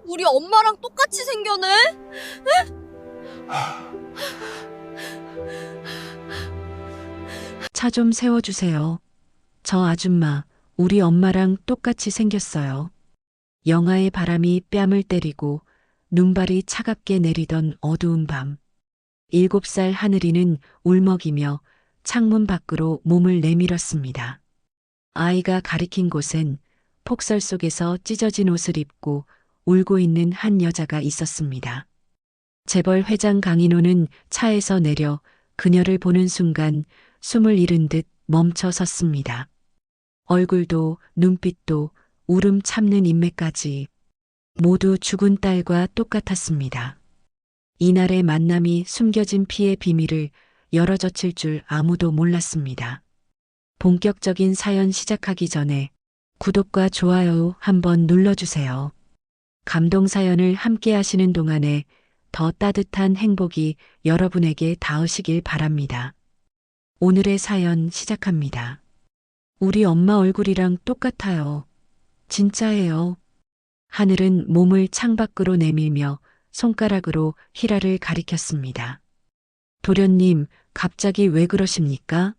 우리 엄마랑 똑같이 생겨네? 차 좀 세워주세요. 저 아줌마, 우리 엄마랑 똑같이 생겼어요. 영하의 바람이 뺨을 때리고 눈발이 차갑게 내리던 어두운 밤. 7살 하늘이는 울먹이며 창문 밖으로 몸을 내밀었습니다. 아이가 가리킨 곳엔 폭설 속에서 찢어진 옷을 입고 울고 있는 한 여자가 있었습니다. 재벌 회장 강인호는 차에서 내려 그녀를 보는 순간 숨을 잃은 듯 멈춰 섰습니다. 얼굴도 눈빛도 울음 참는 인매까지 모두 죽은 딸과 똑같았습니다. 이날의 만남이 숨겨진 피의 비밀을 열어젖힐 줄 아무도 몰랐습니다. 본격적인 사연 시작하기 전에 구독과 좋아요 한번 눌러주세요. 감동 사연을 함께 하시는 동안에 더 따뜻한 행복이 여러분에게 닿으시길 바랍니다. 오늘의 사연 시작합니다. 우리 엄마 얼굴이랑 똑같아요. 진짜예요. 하늘은 몸을 창밖으로 내밀며 손가락으로 희라를 가리켰습니다. 도련님, 갑자기 왜 그러십니까?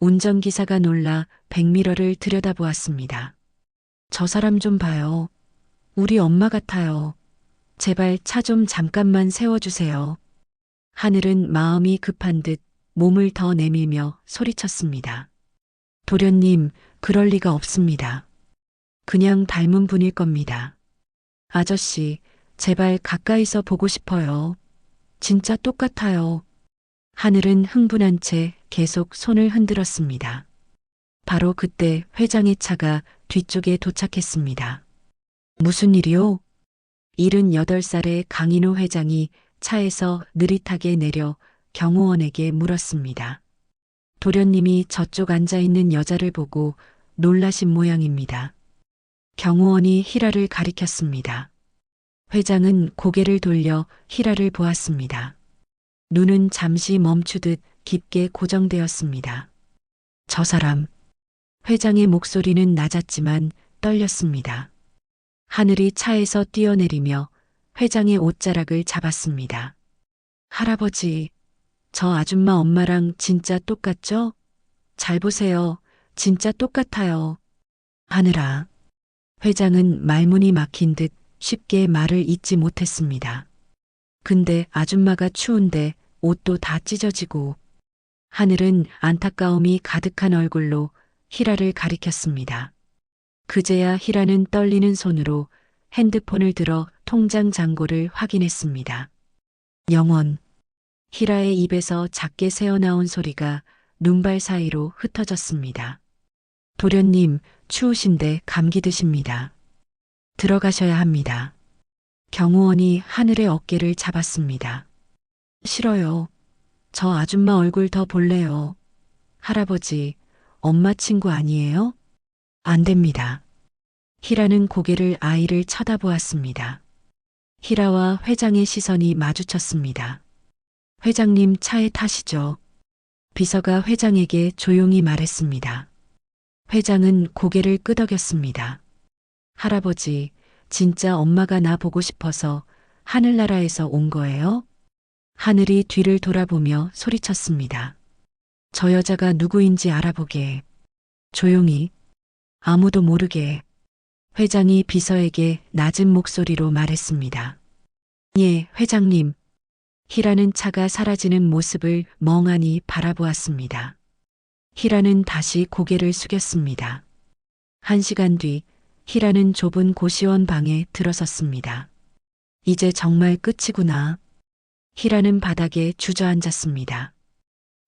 운전기사가 놀라 백미러를 들여다보았습니다. 저 사람 좀 봐요. 우리 엄마 같아요. 제발 차 좀 잠깐만 세워주세요. 하늘은 마음이 급한 듯 몸을 더 내밀며 소리쳤습니다. 도련님, 그럴 리가 없습니다. 그냥 닮은 분일 겁니다. 아저씨, 제발 가까이서 보고 싶어요. 진짜 똑같아요. 하늘은 흥분한 채 계속 손을 흔들었습니다. 바로 그때 회장의 차가 뒤쪽에 도착했습니다. 무슨 일이요? 78살의 강인호 회장이 차에서 느릿하게 내려 경호원에게 물었습니다. 도련님이 저쪽 앉아있는 여자를 보고 놀라신 모양입니다. 경호원이 희라를 가리켰습니다. 회장은 고개를 돌려 희라를 보았습니다. 눈은 잠시 멈추듯 깊게 고정되었습니다. 저 사람. 회장의 목소리는 낮았지만 떨렸습니다. 하늘이 차에서 뛰어내리며 회장의 옷자락을 잡았습니다. 할아버지, 저 아줌마 엄마랑 진짜 똑같죠? 잘 보세요. 진짜 똑같아요. 하늘아. 회장은 말문이 막힌 듯 쉽게 말을 잇지 못했습니다. 근데 아줌마가 추운데 옷도 다 찢어지고. 하늘은 안타까움이 가득한 얼굴로 희라를 가리켰습니다. 그제야 희라는 떨리는 손으로 핸드폰을 들어 통장 잔고를 확인했습니다. 영원. 희라의 입에서 작게 새어나온 소리가 눈발 사이로 흩어졌습니다. 도련님, 추우신데 감기 드십니다. 들어가셔야 합니다. 경호원이 하늘의 어깨를 잡았습니다. 싫어요. 저 아줌마 얼굴 더 볼래요. 할아버지, 엄마 친구 아니에요? 안 됩니다. 희라는 고개를 아이를 쳐다보았습니다. 희라와 회장의 시선이 마주쳤습니다. 회장님 차에 타시죠. 비서가 회장에게 조용히 말했습니다. 회장은 고개를 끄덕였습니다. 할아버지, 진짜 엄마가 나 보고 싶어서 하늘나라에서 온 거예요? 하늘이 뒤를 돌아보며 소리쳤습니다. 저 여자가 누구인지 알아보게. 조용히. 아무도 모르게. 회장이 비서에게 낮은 목소리로 말했습니다. 예, 회장님. 희라는 차가 사라지는 모습을 멍하니 바라보았습니다. 희라는 다시 고개를 숙였습니다. 1시간 뒤 희라는 좁은 고시원 방에 들어섰습니다. 이제 정말 끝이구나. 희라는 바닥에 주저앉았습니다.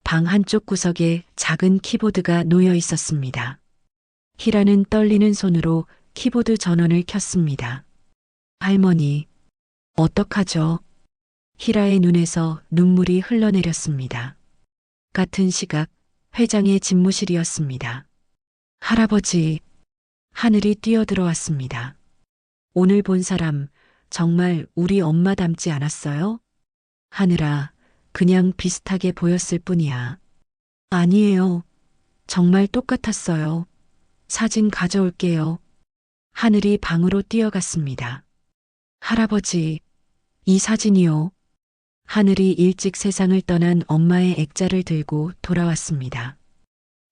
방 한쪽 구석에 작은 키보드가 놓여 있었습니다. 희라는 떨리는 손으로 키보드 전원을 켰습니다. 할머니, 어떡하죠? 희라의 눈에서 눈물이 흘러내렸습니다. 같은 시각 회장의 집무실이었습니다. 할아버지, 하늘이 뛰어들어왔습니다. 오늘 본 사람 정말 우리 엄마 닮지 않았어요? 하늘아, 그냥 비슷하게 보였을 뿐이야. 아니에요. 정말 똑같았어요. 사진 가져올게요. 하늘이 방으로 뛰어갔습니다. 할아버지, 이 사진이요. 하늘이 일찍 세상을 떠난 엄마의 액자를 들고 돌아왔습니다.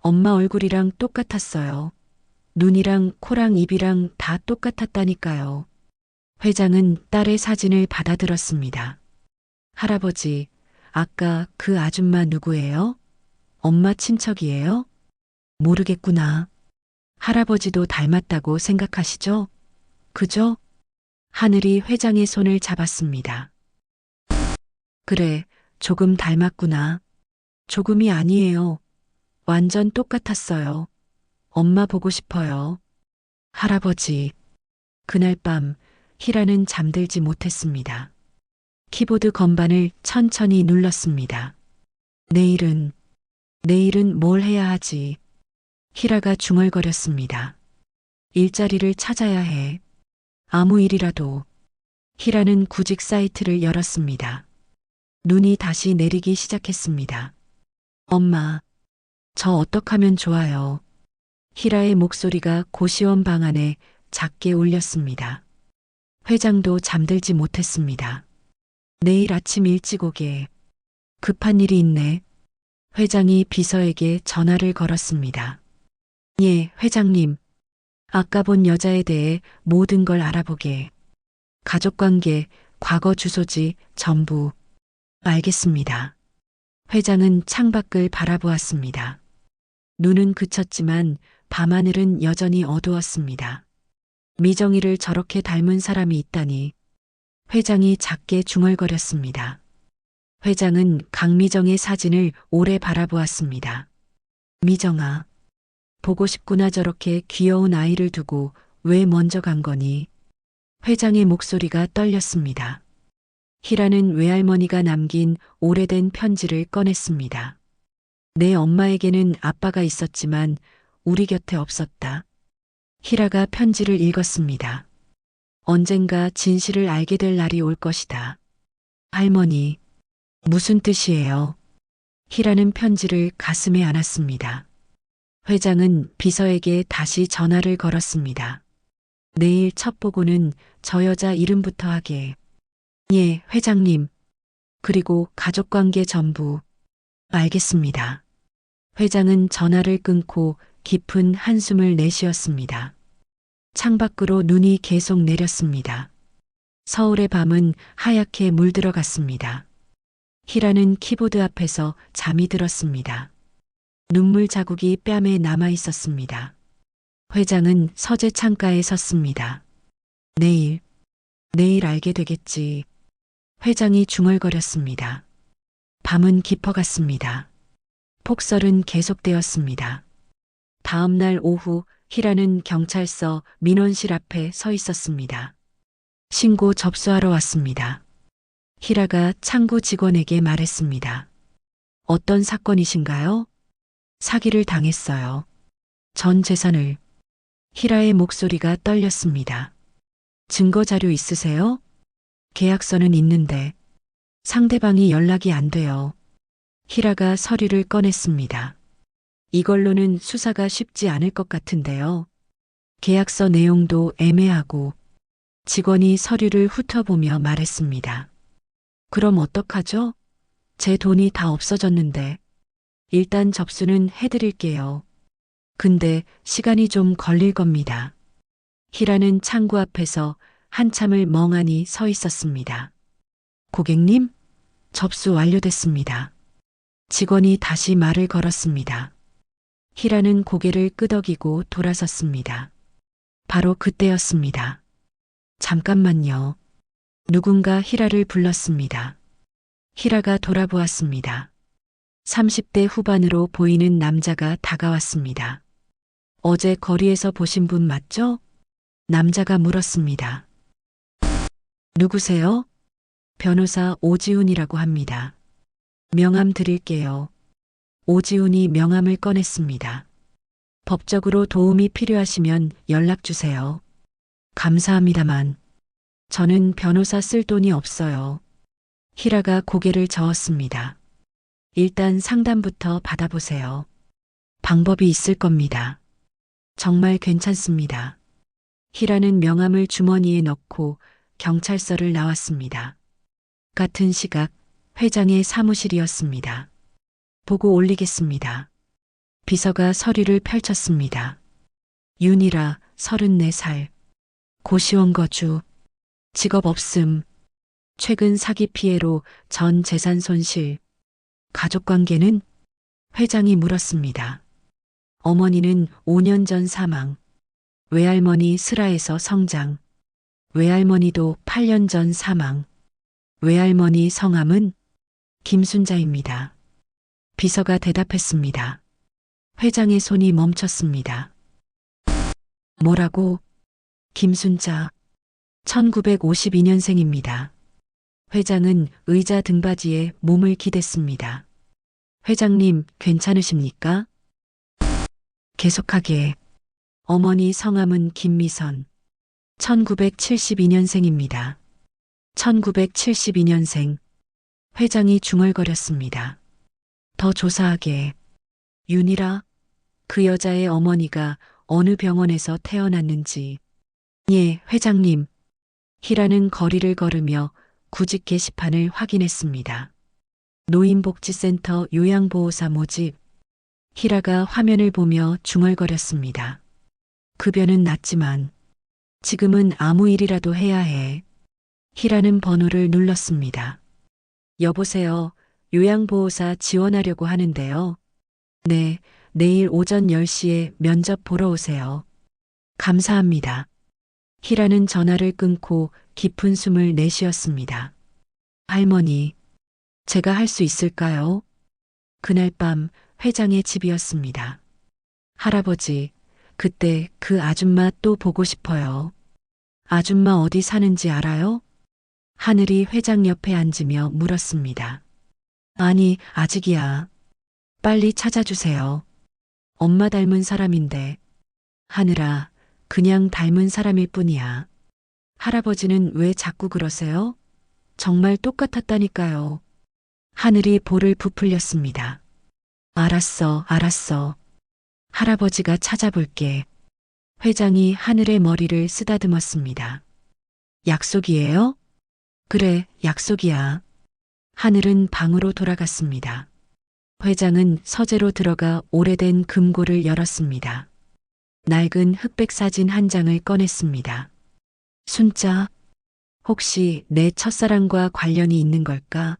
엄마 얼굴이랑 똑같았어요. 눈이랑 코랑 입이랑 다 똑같았다니까요. 회장은 딸의 사진을 받아들었습니다. 할아버지, 아까 그 아줌마 누구예요? 엄마 친척이에요? 모르겠구나. 할아버지도 닮았다고 생각하시죠? 그죠? 하늘이 회장의 손을 잡았습니다. 그래, 조금 닮았구나. 조금이 아니에요. 완전 똑같았어요. 엄마 보고 싶어요. 할아버지. 그날 밤 희라는 잠들지 못했습니다. 키보드 건반을 천천히 눌렀습니다. 내일은 뭘 해야 하지? 희라가 중얼거렸습니다. 일자리를 찾아야 해. 아무 일이라도. 희라는 구직 사이트를 열었습니다. 눈이 다시 내리기 시작했습니다. 엄마, 저 어떡하면 좋아요? 희라의 목소리가 고시원 방 안에 작게 울렸습니다. 회장도 잠들지 못했습니다. 내일 아침 일찍 오게. 급한 일이 있네. 회장이 비서에게 전화를 걸었습니다. 예, 회장님. 아까 본 여자에 대해 모든 걸 알아보게. 가족관계, 과거 주소지, 전부. 알겠습니다. 회장은 창밖을 바라보았습니다. 눈은 그쳤지만 밤하늘은 여전히 어두웠습니다. 미정이를 저렇게 닮은 사람이 있다니. 회장이 작게 중얼거렸습니다. 회장은 강미정의 사진을 오래 바라보았습니다. 미정아, 보고 싶구나. 저렇게 귀여운 아이를 두고 왜 먼저 간 거니? 회장의 목소리가 떨렸습니다. 희라는 외할머니가 남긴 오래된 편지를 꺼냈습니다. 내 엄마에게는 아빠가 있었지만 우리 곁에 없었다. 희라가 편지를 읽었습니다. 언젠가 진실을 알게 될 날이 올 것이다. 할머니, 무슨 뜻이에요? 희라는 편지를 가슴에 안았습니다. 회장은 비서에게 다시 전화를 걸었습니다. 내일 첫 보고는 저 여자 이름부터 하게. 예, 회장님. 그리고 가족관계 전부. 알겠습니다. 회장은 전화를 끊고 깊은 한숨을 내쉬었습니다. 창밖으로 눈이 계속 내렸습니다. 서울의 밤은 하얗게 물들어갔습니다. 희라는 키보드 앞에서 잠이 들었습니다. 눈물 자국이 뺨에 남아 있었습니다. 회장은 서재 창가에 섰습니다. 내일 알게 되겠지. 회장이 중얼거렸습니다. 밤은 깊어갔습니다. 폭설은 계속되었습니다. 다음 날 오후 희라는 경찰서 민원실 앞에 서 있었습니다. 신고 접수하러 왔습니다. 희라가 창구 직원에게 말했습니다. 어떤 사건이신가요? 사기를 당했어요. 전 재산을. 희라의 목소리가 떨렸습니다. 증거 자료 있으세요? 계약서는 있는데 상대방이 연락이 안 돼요. 희라가 서류를 꺼냈습니다. 이걸로는 수사가 쉽지 않을 것 같은데요. 계약서 내용도 애매하고. 직원이 서류를 훑어보며 말했습니다. 그럼 어떡하죠? 제 돈이 다 없어졌는데. 일단 접수는 해드릴게요. 근데 시간이 좀 걸릴 겁니다. 희라는 창구 앞에서 한참을 멍하니 서 있었습니다. 고객님, 접수 완료됐습니다. 직원이 다시 말을 걸었습니다. 희라는 고개를 끄덕이고 돌아섰습니다. 바로 그때였습니다. 잠깐만요. 누군가 희라를 불렀습니다. 희라가 돌아보았습니다. 30대 후반으로 보이는 남자가 다가왔습니다. 어제 거리에서 보신 분 맞죠? 남자가 물었습니다. 누구세요? 변호사 오지훈이라고 합니다. 명함 드릴게요. 오지훈이 명함을 꺼냈습니다. 법적으로 도움이 필요하시면 연락 주세요. 감사합니다만 저는 변호사 쓸 돈이 없어요. 희라가 고개를 저었습니다. 일단 상담부터 받아보세요. 방법이 있을 겁니다. 정말 괜찮습니다. 희라는 명함을 주머니에 넣고 경찰서를 나왔습니다. 같은 시각 회장의 사무실이었습니다. 보고 올리겠습니다. 비서가 서류를 펼쳤습니다. 윤이라 34살. 고시원 거주. 직업 없음. 최근 사기 피해로 전 재산 손실. 가족관계는? 회장이 물었습니다. 어머니는 5년 전 사망. 외할머니 슬하에서 성장. 외할머니도 8년 전 사망. 외할머니 성함은 김순자입니다. 비서가 대답했습니다. 회장의 손이 멈췄습니다. 뭐라고? 김순자. 1952년생입니다. 회장은 의자 등받이에 몸을 기댔습니다. 회장님, 괜찮으십니까? 계속하게. 어머니 성함은 김미선. 1972년생입니다. 1972년생. 회장이 중얼거렸습니다. 더 조사하게. 윤이라? 그 여자의 어머니가 어느 병원에서 태어났는지. 예, 회장님. 희라는 거리를 걸으며 구직 게시판을 확인했습니다. 노인복지센터 요양보호사 모집. 희라가 화면을 보며 중얼거렸습니다. 급여는 낮지만 지금은 아무 일이라도 해야 해. 희라는 번호를 눌렀습니다. 여보세요. 요양보호사 지원하려고 하는데요. 네, 내일 오전 10시에 면접 보러 오세요. 감사합니다. 희라는 전화를 끊고 깊은 숨을 내쉬었습니다. 할머니, 제가 할 수 있을까요? 그날 밤 회장의 집이었습니다. 할아버지, 그때 그 아줌마 또 보고 싶어요. 아줌마 어디 사는지 알아요? 하늘이 회장 옆에 앉으며 물었습니다. 아니, 아직이야. 빨리 찾아주세요. 엄마 닮은 사람인데. 하늘아, 그냥 닮은 사람일 뿐이야. 할아버지는 왜 자꾸 그러세요? 정말 똑같았다니까요. 하늘이 볼을 부풀렸습니다. 알았어, 알았어. 할아버지가 찾아볼게. 회장이 하늘의 머리를 쓰다듬었습니다. 약속이에요? 그래, 약속이야. 하늘은 방으로 돌아갔습니다. 회장은 서재로 들어가 오래된 금고를 열었습니다. 낡은 흑백 사진 한 장을 꺼냈습니다. 순자, 혹시 내 첫사랑과 관련이 있는 걸까?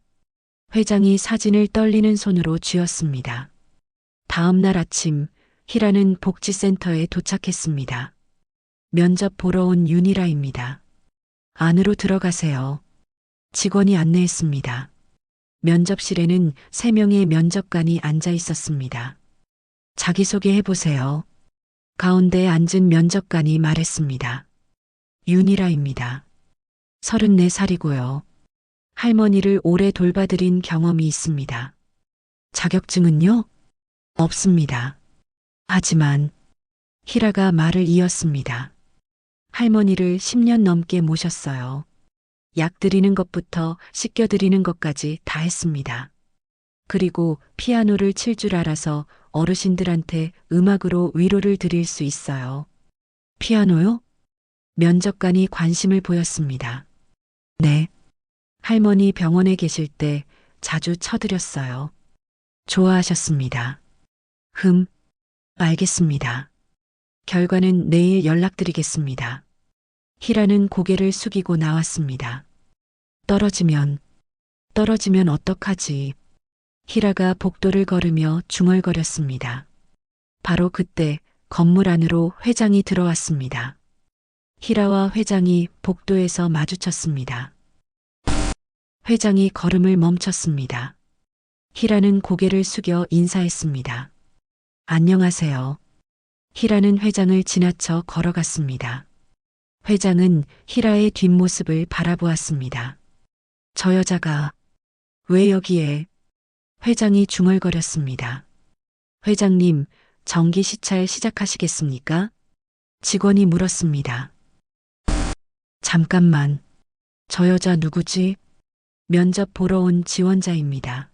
회장이 사진을 떨리는 손으로 쥐었습니다. 다음 날 아침, 희라는 복지센터에 도착했습니다. 면접 보러 온 윤이라입니다. 안으로 들어가세요. 직원이 안내했습니다. 면접실에는 3명의 면접관이 앉아 있었습니다. 자기소개해보세요. 가운데 앉은 면접관이 말했습니다. 윤이라입니다. 34살이고요. 할머니를 오래 돌봐드린 경험이 있습니다. 자격증은요? 없습니다. 하지만 희라가 말을 이었습니다. 할머니를 10년 넘게 모셨어요. 약 드리는 것부터 씻겨드리는 것까지 다 했습니다. 그리고 피아노를 칠 줄 알아서 어르신들한테 음악으로 위로를 드릴 수 있어요. 피아노요? 면접관이 관심을 보였습니다. 네. 할머니 병원에 계실 때 자주 쳐드렸어요. 좋아하셨습니다. 알겠습니다. 결과는 내일 연락드리겠습니다. 희라는 고개를 숙이고 나왔습니다. 떨어지면 어떡하지? 희라가 복도를 걸으며 중얼거렸습니다. 바로 그때 건물 안으로 회장이 들어왔습니다. 희라와 회장이 복도에서 마주쳤습니다. 회장이 걸음을 멈췄습니다. 희라는 고개를 숙여 인사했습니다. 안녕하세요. 희라는 회장을 지나쳐 걸어갔습니다. 회장은 희라의 뒷모습을 바라보았습니다. 저 여자가 왜 여기에? 회장이 중얼거렸습니다. 회장님, 정기 시찰 시작하시겠습니까? 직원이 물었습니다. 잠깐만, 저 여자 누구지? 면접 보러 온 지원자입니다.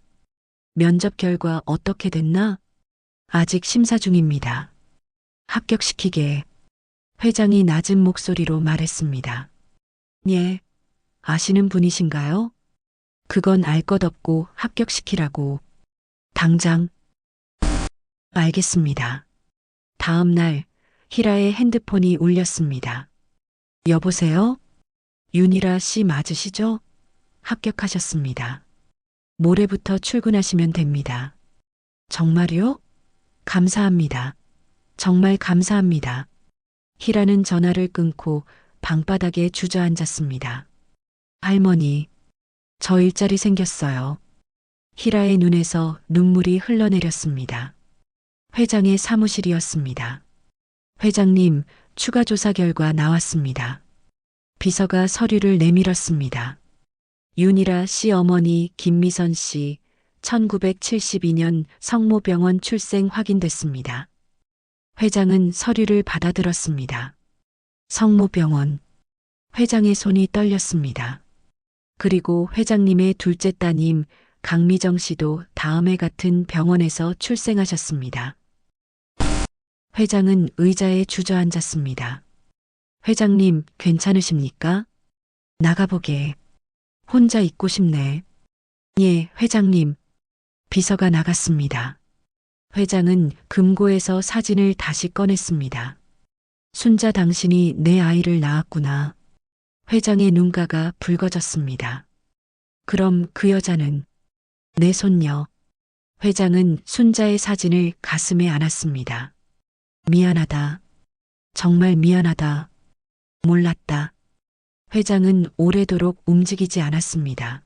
면접 결과 어떻게 됐나? 아직 심사 중입니다. 합격시키게. 회장이 낮은 목소리로 말했습니다. 예, 아시는 분이신가요? 그건 알 것 없고 합격시키라고. 당장. 알겠습니다. 다음 날 희라의 핸드폰이 울렸습니다. 여보세요? 윤희라 씨 맞으시죠? 합격하셨습니다. 모레부터 출근하시면 됩니다. 정말요? 감사합니다. 정말 감사합니다. 희라는 전화를 끊고 방바닥에 주저앉았습니다. 할머니, 저 일자리 생겼어요. 희라의 눈에서 눈물이 흘러내렸습니다. 회장의 사무실이었습니다. 회장님, 추가 조사 결과 나왔습니다. 비서가 서류를 내밀었습니다. 윤희라 씨 어머니 김미선 씨 1972년 성모병원 출생 확인됐습니다. 회장은 서류를 받아들었습니다. 성모병원. 회장의 손이 떨렸습니다. 그리고 회장님의 둘째 따님 강미정 씨도 다음해 같은 병원에서 출생하셨습니다. 회장은 의자에 주저앉았습니다. 회장님, 괜찮으십니까? 나가보게. 혼자 있고 싶네. 예, 회장님. 비서가 나갔습니다. 회장은 금고에서 사진을 다시 꺼냈습니다. 순자 당신이 내 아이를 낳았구나. 회장의 눈가가 붉어졌습니다. 그럼 그 여자는 내 손녀. 회장은 순자의 사진을 가슴에 안았습니다. 미안하다. 정말 미안하다. 몰랐다. 회장은 오래도록 움직이지 않았습니다.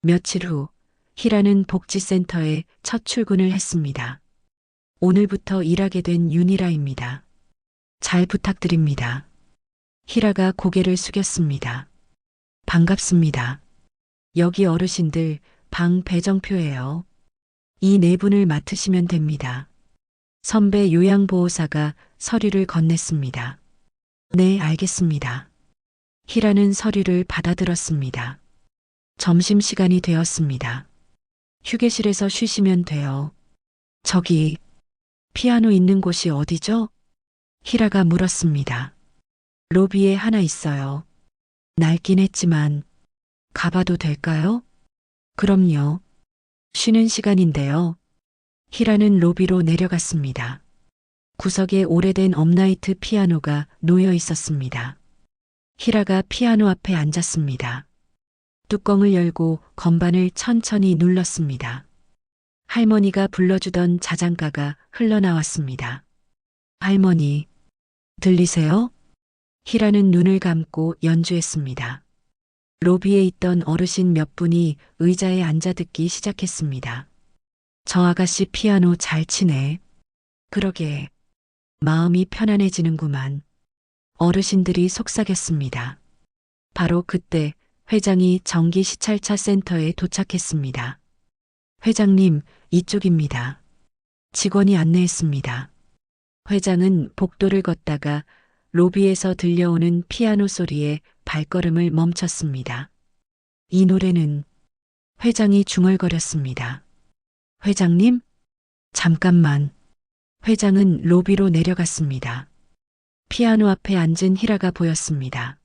며칠 후 희라는 복지센터에 첫 출근을 했습니다. 오늘부터 일하게 된 윤희라입니다. 잘 부탁드립니다. 희라가 고개를 숙였습니다. 반갑습니다. 여기 어르신들 방 배정표예요. 이 네 분을 맡으시면 됩니다. 선배 요양보호사가 서류를 건넸습니다. 네, 알겠습니다. 희라는 서류를 받아들었습니다. 점심시간이 되었습니다. 휴게실에서 쉬시면 돼요. 저기, 피아노 있는 곳이 어디죠? 희라가 물었습니다. 로비에 하나 있어요. 낡긴 했지만, 가봐도 될까요? 그럼요. 쉬는 시간인데요. 희라는 로비로 내려갔습니다. 구석에 오래된 업라이트 피아노가 놓여 있었습니다. 희라가 피아노 앞에 앉았습니다. 뚜껑을 열고 건반을 천천히 눌렀습니다. 할머니가 불러주던 자장가가 흘러나왔습니다. 할머니, 들리세요? 희라는 눈을 감고 연주했습니다. 로비에 있던 어르신 몇 분이 의자에 앉아 듣기 시작했습니다. 저 아가씨 피아노 잘 치네. 그러게. 마음이 편안해지는구만. 어르신들이 속삭였습니다. 바로 그때 회장이 전기 시찰차 센터에 도착했습니다. 회장님, 이쪽입니다. 직원이 안내했습니다. 회장은 복도를 걷다가 로비에서 들려오는 피아노 소리에 발걸음을 멈췄습니다. 이 노래는 회장이 중얼거렸습니다. 회장님? 잠깐만. 회장은 로비로 내려갔습니다. 피아노 앞에 앉은 희라가 보였습니다.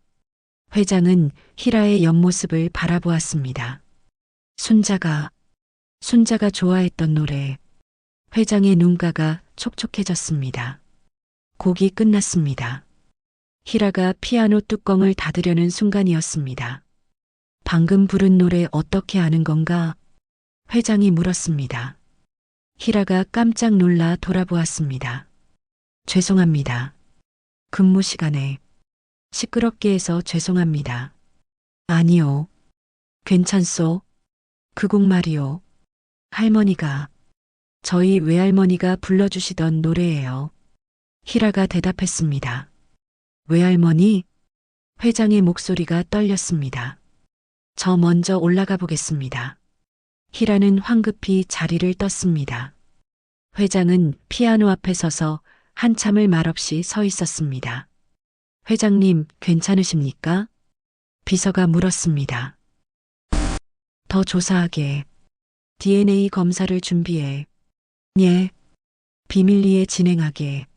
회장은 희라의 옆모습을 바라보았습니다. 순자가 좋아했던 노래. 회장의 눈가가 촉촉해졌습니다. 곡이 끝났습니다. 희라가 피아노 뚜껑을 닫으려는 순간이었습니다. 방금 부른 노래 어떻게 아는 건가? 회장이 물었습니다. 희라가 깜짝 놀라 돌아보았습니다. 죄송합니다. 근무 시간에 시끄럽게 해서 죄송합니다. 아니요. 괜찮소. 그 곡 말이요. 할머니가, 저희 외할머니가 불러주시던 노래예요. 희라가 대답했습니다. 외할머니? 회장의 목소리가 떨렸습니다. 저 먼저 올라가 보겠습니다. 희라는 황급히 자리를 떴습니다. 회장은 피아노 앞에 서서 한참을 말없이 서 있었습니다. 회장님, 괜찮으십니까? 비서가 물었습니다. 더 조사하게. DNA 검사를 준비해. 예. 비밀리에 진행하게.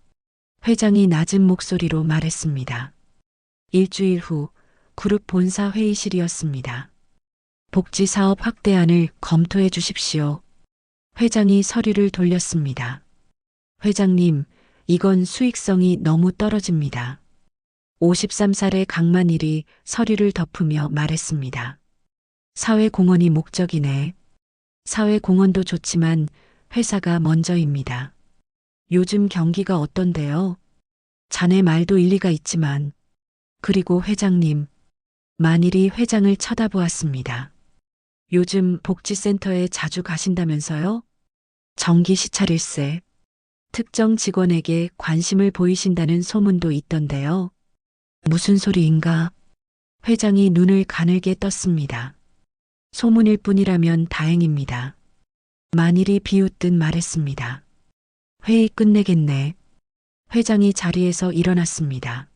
회장이 낮은 목소리로 말했습니다. 일주일 후 그룹 본사 회의실이었습니다. 복지사업 확대안을 검토해 주십시오. 회장이 서류를 돌렸습니다. 회장님, 이건 수익성이 너무 떨어집니다. 53살의 강만일이 서류를 덮으며 말했습니다. 사회공헌이 목적이네. 사회공헌도 좋지만 회사가 먼저입니다. 요즘 경기가 어떤데요? 자네 말도 일리가 있지만. 그리고 회장님, 만일이 회장을 쳐다보았습니다. 요즘 복지센터에 자주 가신다면서요? 정기 시찰일세. 특정 직원에게 관심을 보이신다는 소문도 있던데요. 무슨 소리인가? 회장이 눈을 가늘게 떴습니다. 소문일 뿐이라면 다행입니다. 만일이 비웃듯 말했습니다. 회의 끝내겠네. 회장이 자리에서 일어났습니다.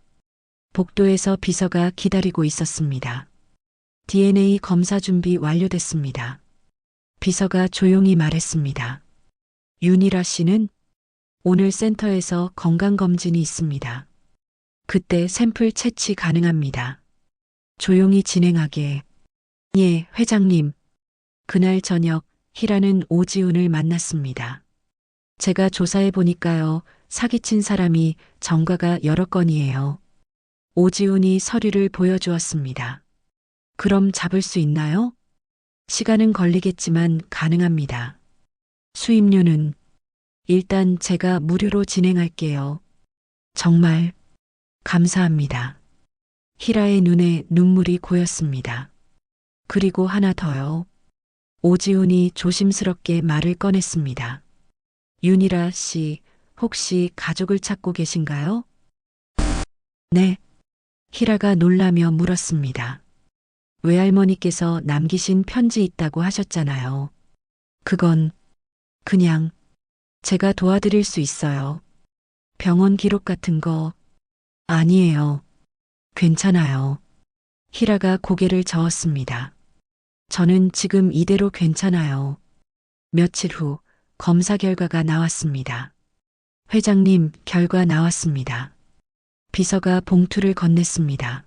복도에서 비서가 기다리고 있었습니다. DNA 검사 준비 완료됐습니다. 비서가 조용히 말했습니다. 윤희라 씨는 오늘 센터에서 건강검진이 있습니다. 그때 샘플 채취 가능합니다. 조용히 진행하게. 예, 회장님. 그날 저녁 희라는 오지훈을 만났습니다. 제가 조사해 보니까요, 사기친 사람이 전과가 여러 건이에요. 오지훈이 서류를 보여주었습니다. 그럼 잡을 수 있나요? 시간은 걸리겠지만 가능합니다. 수임료는 일단 제가 무료로 진행할게요. 정말 감사합니다. 희라의 눈에 눈물이 고였습니다. 그리고 하나 더요. 오지훈이 조심스럽게 말을 꺼냈습니다. 윤희라 씨, 혹시 가족을 찾고 계신가요? 네. 희라가 놀라며 물었습니다. 외할머니께서 남기신 편지 있다고 하셨잖아요. 그건 그냥 제가 도와드릴 수 있어요. 병원 기록 같은 거 아니에요. 괜찮아요. 희라가 고개를 저었습니다. 저는 지금 이대로 괜찮아요. 며칠 후 검사 결과가 나왔습니다. 회장님, 결과 나왔습니다. 비서가 봉투를 건넸습니다.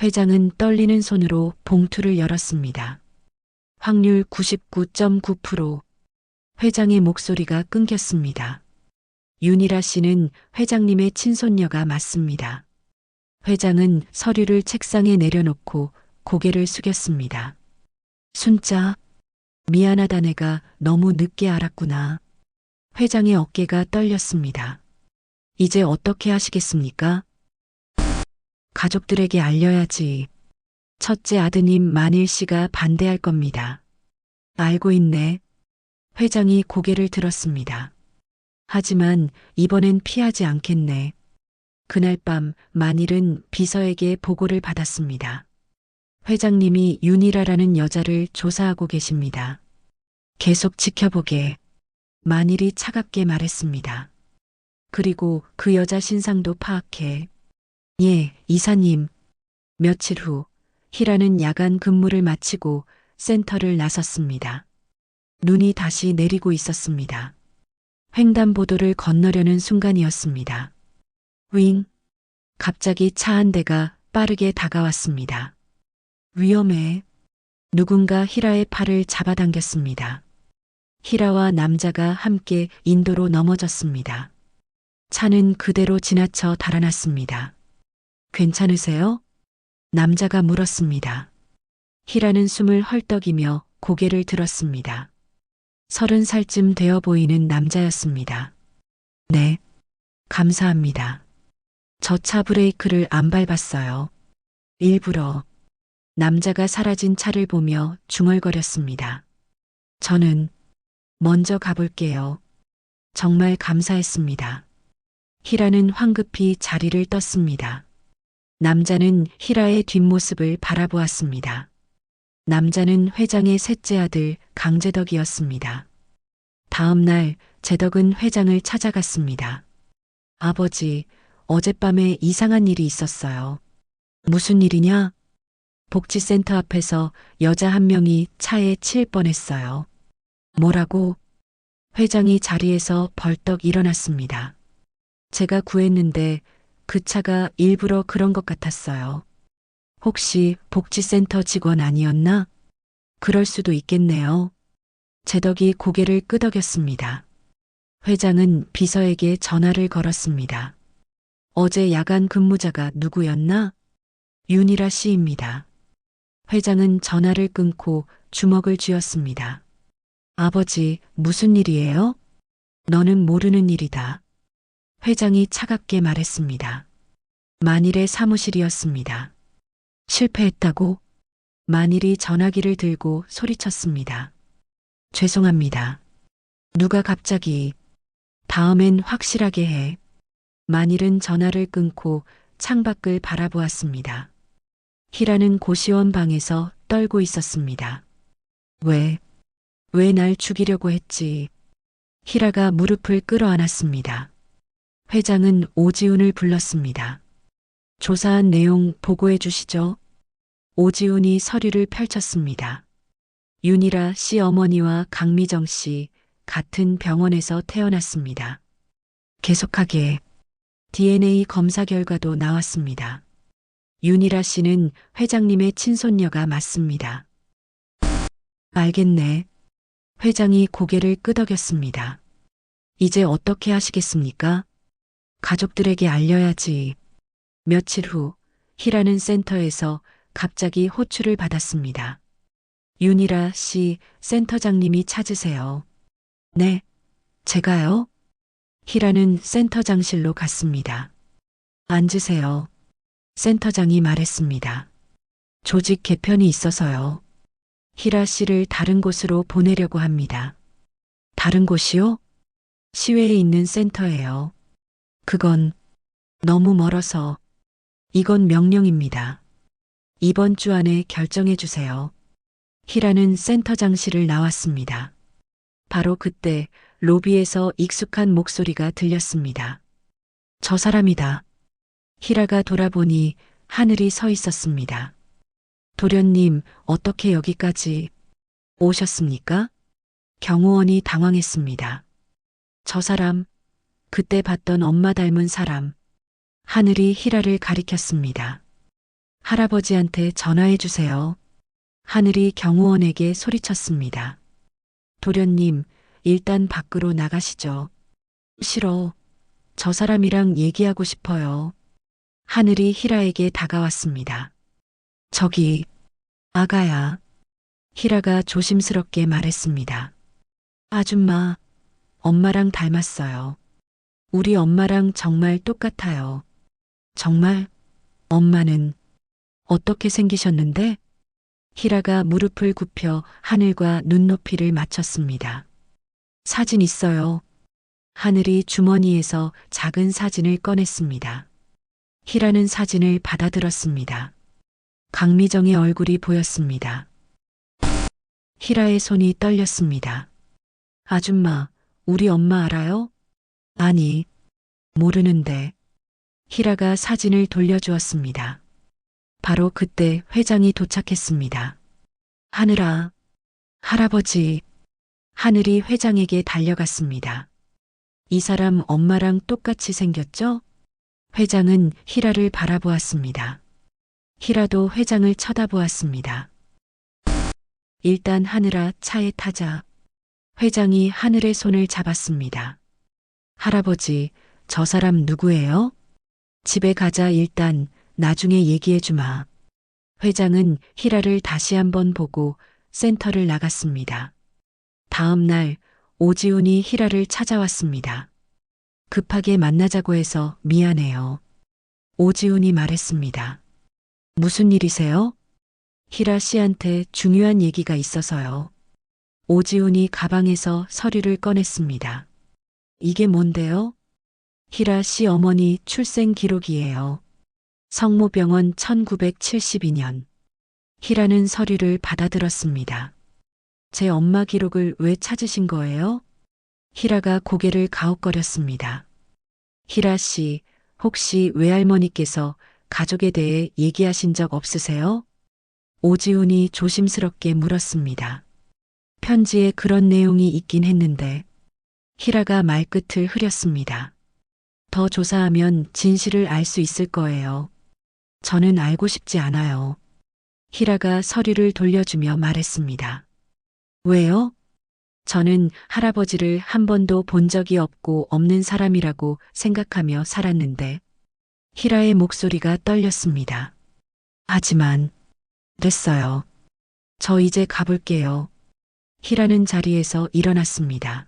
회장은 떨리는 손으로 봉투를 열었습니다. 확률 99.9%. 회장의 목소리가 끊겼습니다. 윤희라 씨는 회장님의 친손녀가 맞습니다. 회장은 서류를 책상에 내려놓고 고개를 숙였습니다. 순자, 미안하다 내가 너무 늦게 알았구나. 회장의 어깨가 떨렸습니다. 이제 어떻게 하시겠습니까? 가족들에게 알려야지. 첫째 아드님 만일 씨가 반대할 겁니다. 알고 있네. 회장이 고개를 들었습니다. 하지만 이번엔 피하지 않겠네. 그날 밤 만일은 비서에게 보고를 받았습니다. 회장님이 윤희라라는 여자를 조사하고 계십니다. 계속 지켜보게. 만일이 차갑게 말했습니다. 그리고 그 여자 신상도 파악해. 예, 이사님. 며칠 후 희라는 야간 근무를 마치고 센터를 나섰습니다. 눈이 다시 내리고 있었습니다. 횡단보도를 건너려는 순간이었습니다. 윙. 갑자기 차 한 대가 빠르게 다가왔습니다. 위험해. 누군가 희라의 팔을 잡아당겼습니다. 희라와 남자가 함께 인도로 넘어졌습니다. 차는 그대로 지나쳐 달아났습니다. 괜찮으세요? 남자가 물었습니다. 희라는 숨을 헐떡이며 고개를 들었습니다. 30살쯤 되어 보이는 남자였습니다. 네, 감사합니다. 저 차 브레이크를 안 밟았어요. 일부러. 남자가 사라진 차를 보며 중얼거렸습니다. 저는 먼저 가볼게요. 정말 감사했습니다. 희라는 황급히 자리를 떴습니다. 남자는 희라의 뒷모습을 바라보았습니다. 남자는 회장의 셋째 아들 강재덕이었습니다. 다음 날 재덕은 회장을 찾아갔습니다. 아버지, 어젯밤에 이상한 일이 있었어요. 무슨 일이냐? 복지센터 앞에서 여자 한 명이 차에 치일 뻔했어요. 뭐라고? 회장이 자리에서 벌떡 일어났습니다. 제가 구했는데 그 차가 일부러 그런 것 같았어요. 혹시 복지센터 직원 아니었나? 그럴 수도 있겠네요. 제덕이 고개를 끄덕였습니다. 회장은 비서에게 전화를 걸었습니다. 어제 야간 근무자가 누구였나? 윤이라 씨입니다. 회장은 전화를 끊고 주먹을 쥐었습니다. 아버지, 무슨 일이에요? 너는 모르는 일이다. 회장이 차갑게 말했습니다. 만일의 사무실이었습니다. 실패했다고? 만일이 전화기를 들고 소리쳤습니다. 죄송합니다. 누가 갑자기 다음엔 확실하게 해. 만일은 전화를 끊고 창밖을 바라보았습니다. 희라는 고시원 방에서 떨고 있었습니다. 왜 날 죽이려고 했지? 희라가 무릎을 끌어안았습니다. 회장은 오지훈을 불렀습니다. 조사한 내용 보고해 주시죠. 오지훈이 서류를 펼쳤습니다. 윤이라 씨 어머니와 강미정 씨 같은 병원에서 태어났습니다. 계속하게 DNA 검사 결과도 나왔습니다. 윤이라 씨는 회장님의 친손녀가 맞습니다. 알겠네. 회장이 고개를 끄덕였습니다. 이제 어떻게 하시겠습니까? 가족들에게 알려야지. 며칠 후 희라는 센터에서 갑자기 호출을 받았습니다. 윤이라 씨 센터장님이 찾으세요. 네, 제가요? 희라는 센터장실로 갔습니다. 앉으세요. 센터장이 말했습니다. 조직 개편이 있어서요. 희라 씨를 다른 곳으로 보내려고 합니다. 다른 곳이요? 시외에 있는 센터예요. 그건 너무 멀어서. 이건 명령입니다. 이번 주 안에 결정해 주세요. 희라는 센터장실을 나왔습니다. 바로 그때 로비에서 익숙한 목소리가 들렸습니다. 저 사람이다. 희라가 돌아보니 하늘이 서 있었습니다. 도련님, 어떻게 여기까지 오셨습니까? 경호원이 당황했습니다. 저 사람, 그때 봤던 엄마 닮은 사람. 하늘이 희라를 가리켰습니다. 할아버지한테 전화해 주세요. 하늘이 경호원에게 소리쳤습니다. 도련님, 일단 밖으로 나가시죠. 싫어. 저 사람이랑 얘기하고 싶어요. 하늘이 희라에게 다가왔습니다. 저기, 아가야. 희라가 조심스럽게 말했습니다. 아줌마, 엄마랑 닮았어요. 우리 엄마랑 정말 똑같아요. 정말? 엄마는 어떻게 생기셨는데? 희라가 무릎을 굽혀 하늘과 눈높이를 맞췄습니다. 사진 있어요. 하늘이 주머니에서 작은 사진을 꺼냈습니다. 희라는 사진을 받아들었습니다. 강미정의 얼굴이 보였습니다. 희라의 손이 떨렸습니다. 아줌마, 우리 엄마 알아요? 아니, 모르는데. 희라가 사진을 돌려주었습니다. 바로 그때 회장이 도착했습니다. 하늘아, 할아버지. 하늘이 회장에게 달려갔습니다. 이 사람 엄마랑 똑같이 생겼죠? 회장은 희라를 바라보았습니다. 희라도 회장을 쳐다보았습니다. 일단 하늘아, 차에 타자. 회장이 하늘의 손을 잡았습니다. 할아버지, 저 사람 누구예요? 집에 가자. 일단 나중에 얘기해 주마. 회장은 희라를 다시 한번 보고 센터를 나갔습니다. 다음 날 오지훈이 희라를 찾아왔습니다. 급하게 만나자고 해서 미안해요. 오지훈이 말했습니다. 무슨 일이세요? 희라 씨한테 중요한 얘기가 있어서요. 오지훈이 가방에서 서류를 꺼냈습니다. 이게 뭔데요? 희라 씨 어머니 출생 기록이에요. 성모병원 1972년. 희라는 서류를 받아들었습니다. 제 엄마 기록을 왜 찾으신 거예요? 희라가 고개를 가웃거렸습니다. 희라 씨, 혹시 외할머니께서 가족에 대해 얘기하신 적 없으세요? 오지훈이 조심스럽게 물었습니다. 편지에 그런 내용이 있긴 했는데. 희라가 말끝을 흐렸습니다. 더 조사하면 진실을 알 수 있을 거예요. 저는 알고 싶지 않아요. 희라가 서류를 돌려주며 말했습니다. 왜요? 저는 할아버지를 한 번도 본 적이 없고 없는 사람이라고 생각하며 살았는데 희라의 목소리가 떨렸습니다. 하지만 됐어요. 저 이제 가볼게요. 희라는 자리에서 일어났습니다.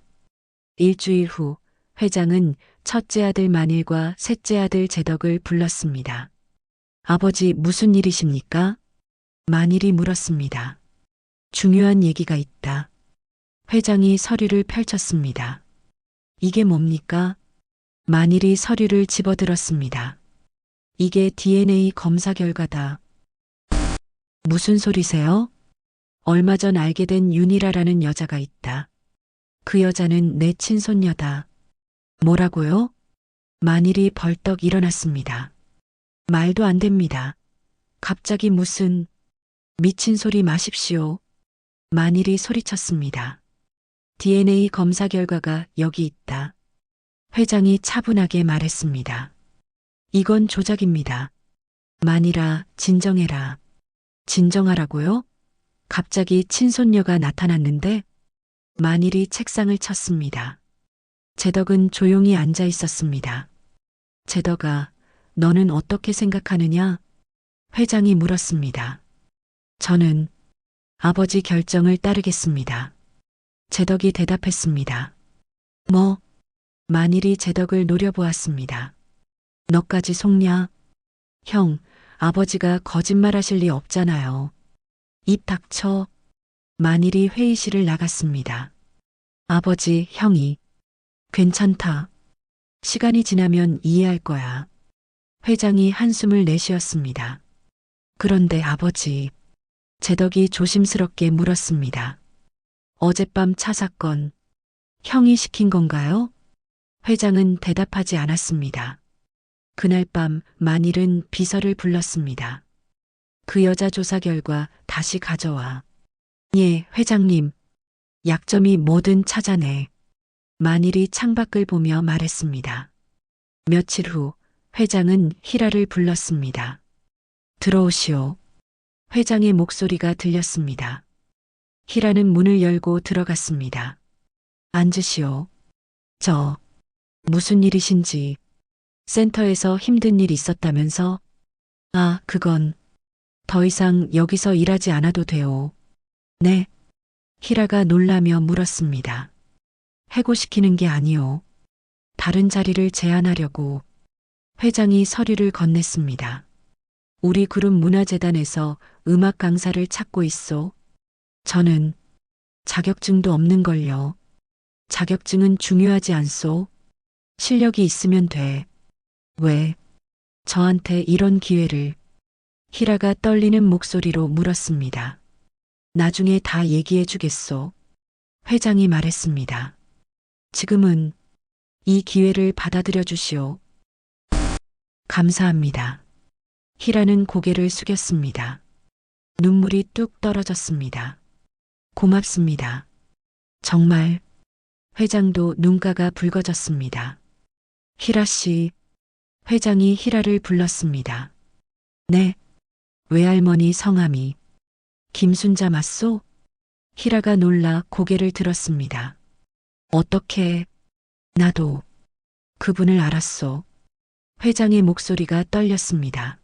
일주일 후 회장은 첫째 아들 만일과 셋째 아들 제덕을 불렀습니다. 아버지 무슨 일이십니까? 만일이 물었습니다. 중요한 얘기가 있다. 회장이 서류를 펼쳤습니다. 이게 뭡니까? 만일이 서류를 집어들었습니다. 이게 DNA 검사 결과다. 무슨 소리세요? 얼마 전 알게 된 윤이라라는 여자가 있다. 그 여자는 내 친손녀다. 뭐라고요? 만일이 벌떡 일어났습니다. 말도 안 됩니다. 갑자기 무슨 미친 소리 마십시오. 만일이 소리쳤습니다. DNA 검사 결과가 여기 있다. 회장이 차분하게 말했습니다. 이건 조작입니다. 만일아, 진정해라. 진정하라고요? 갑자기 친손녀가 나타났는데 만일이 책상을 쳤습니다. 제덕은 조용히 앉아 있었습니다. 제덕아, 너는 어떻게 생각하느냐? 회장이 물었습니다. 저는 아버지 결정을 따르겠습니다. 제덕이 대답했습니다. 뭐? 만일이 제덕을 노려보았습니다. 너까지 속냐? 형, 아버지가 거짓말하실 리 없잖아요. 입 닥쳐. 만일이 회의실을 나갔습니다. 아버지, 형이. 괜찮다. 시간이 지나면 이해할 거야. 회장이 한숨을 내쉬었습니다. 그런데 아버지, 제덕이 조심스럽게 물었습니다. 어젯밤 차 사건, 형이 시킨 건가요? 회장은 대답하지 않았습니다. 그날 밤 만일은 비서를 불렀습니다. 그 여자 조사 결과 다시 가져와. 예, 회장님. 약점이 뭐든 찾아내. 만일이 창밖을 보며 말했습니다. 며칠 후 회장은 희라를 불렀습니다. 들어오시오. 회장의 목소리가 들렸습니다. 희라는 문을 열고 들어갔습니다. 앉으시오. 무슨 일이신지. 센터에서 힘든 일 있었다면서? 아, 그건 더 이상 여기서 일하지 않아도 돼요. 네. 희라가 놀라며 물었습니다. 해고시키는 게 아니오. 다른 자리를 제안하려고. 회장이 서류를 건넸습니다. 우리 그룹 문화재단에서 음악 강사를 찾고 있소. 저는 자격증도 없는걸요. 자격증은 중요하지 않소. 실력이 있으면 돼. 왜 저한테 이런 기회를? 희라가 떨리는 목소리로 물었습니다. 나중에 다 얘기해 주겠소. 회장이 말했습니다. 지금은 이 기회를 받아들여 주시오. 감사합니다. 희라는 고개를 숙였습니다. 눈물이 뚝 떨어졌습니다. 고맙습니다. 정말. 회장도 눈가가 붉어졌습니다. 희라 씨. 회장이 희라를 불렀습니다. 네. 외할머니 성함이 김순자 맞소? 희라가 놀라 고개를 들었습니다. 어떻게? 나도 그분을 알았소. 회장의 목소리가 떨렸습니다.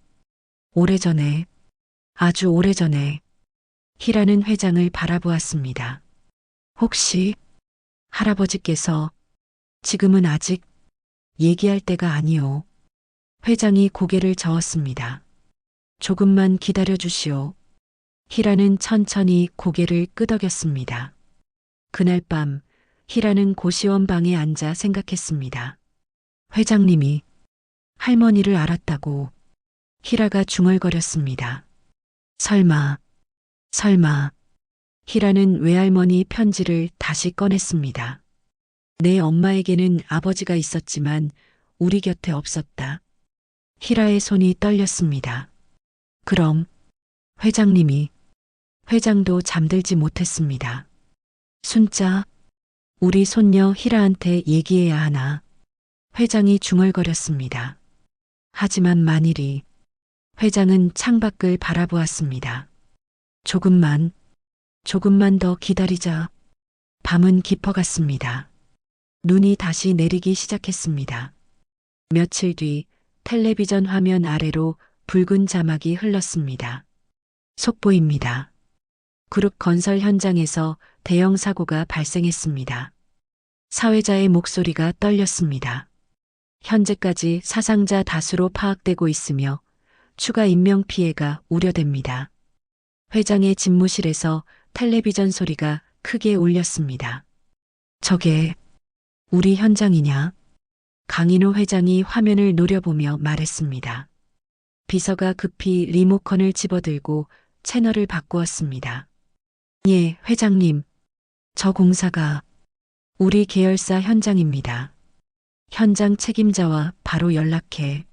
오래전에, 아주 오래전에. 희라는 회장을 바라보았습니다. 혹시 할아버지께서 지금은 아직 얘기할 때가 아니오. 회장이 고개를 저었습니다. 조금만 기다려 주시오. 희라는 천천히 고개를 끄덕였습니다. 그날 밤 희라는 고시원 방에 앉아 생각했습니다. 회장님이 할머니를 알았다고. 희라가 중얼거렸습니다. 설마. 희라는 외할머니 편지를 다시 꺼냈습니다. 내 엄마에게는 아버지가 있었지만 우리 곁에 없었다. 희라의 손이 떨렸습니다. 그럼 회장님이. 회장도 잠들지 못했습니다. 순자, 우리 손녀 희라한테 얘기해야 하나. 회장이 중얼거렸습니다. 하지만 만일이. 회장은 창밖을 바라보았습니다. 조금만 더 기다리자. 밤은 깊어갔습니다. 눈이 다시 내리기 시작했습니다. 며칠 뒤 텔레비전 화면 아래로 붉은 자막이 흘렀습니다. 속보입니다. 그룹 건설 현장에서 대형 사고가 발생했습니다. 사회자의 목소리가 떨렸습니다. 현재까지 사상자 다수로 파악되고 있으며 추가 인명 피해가 우려됩니다. 회장의 집무실에서 텔레비전 소리가 크게 울렸습니다. 저게 우리 현장이냐? 강인호 회장이 화면을 노려보며 말했습니다. 비서가 급히 리모컨을 집어들고 채널을 바꾸었습니다. 예, 회장님. 저 공사가 우리 계열사 현장입니다. 현장 책임자와 바로 연락해.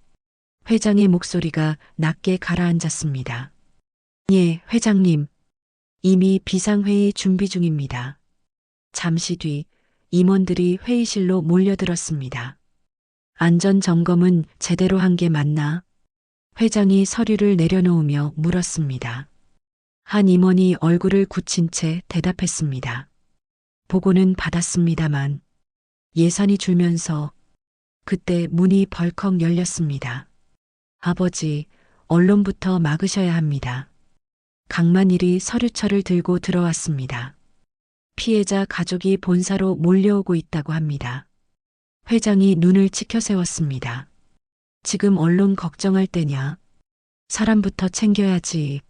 회장의 목소리가 낮게 가라앉았습니다. 예, 회장님. 이미 비상회의 준비 중입니다. 잠시 뒤 임원들이 회의실로 몰려들었습니다. 안전점검은 제대로 한 게 맞나? 회장이 서류를 내려놓으며 물었습니다. 한 임원이 얼굴을 굳힌 채 대답했습니다. 보고는 받았습니다만 예산이 줄면서 그때 문이 벌컥 열렸습니다. 아버지, 언론부터 막으셔야 합니다. 강만일이 서류철을 들고 들어왔습니다. 피해자 가족이 본사로 몰려오고 있다고 합니다. 회장이 눈을 치켜세웠습니다. 지금 언론 걱정할 때냐? 사람부터 챙겨야지.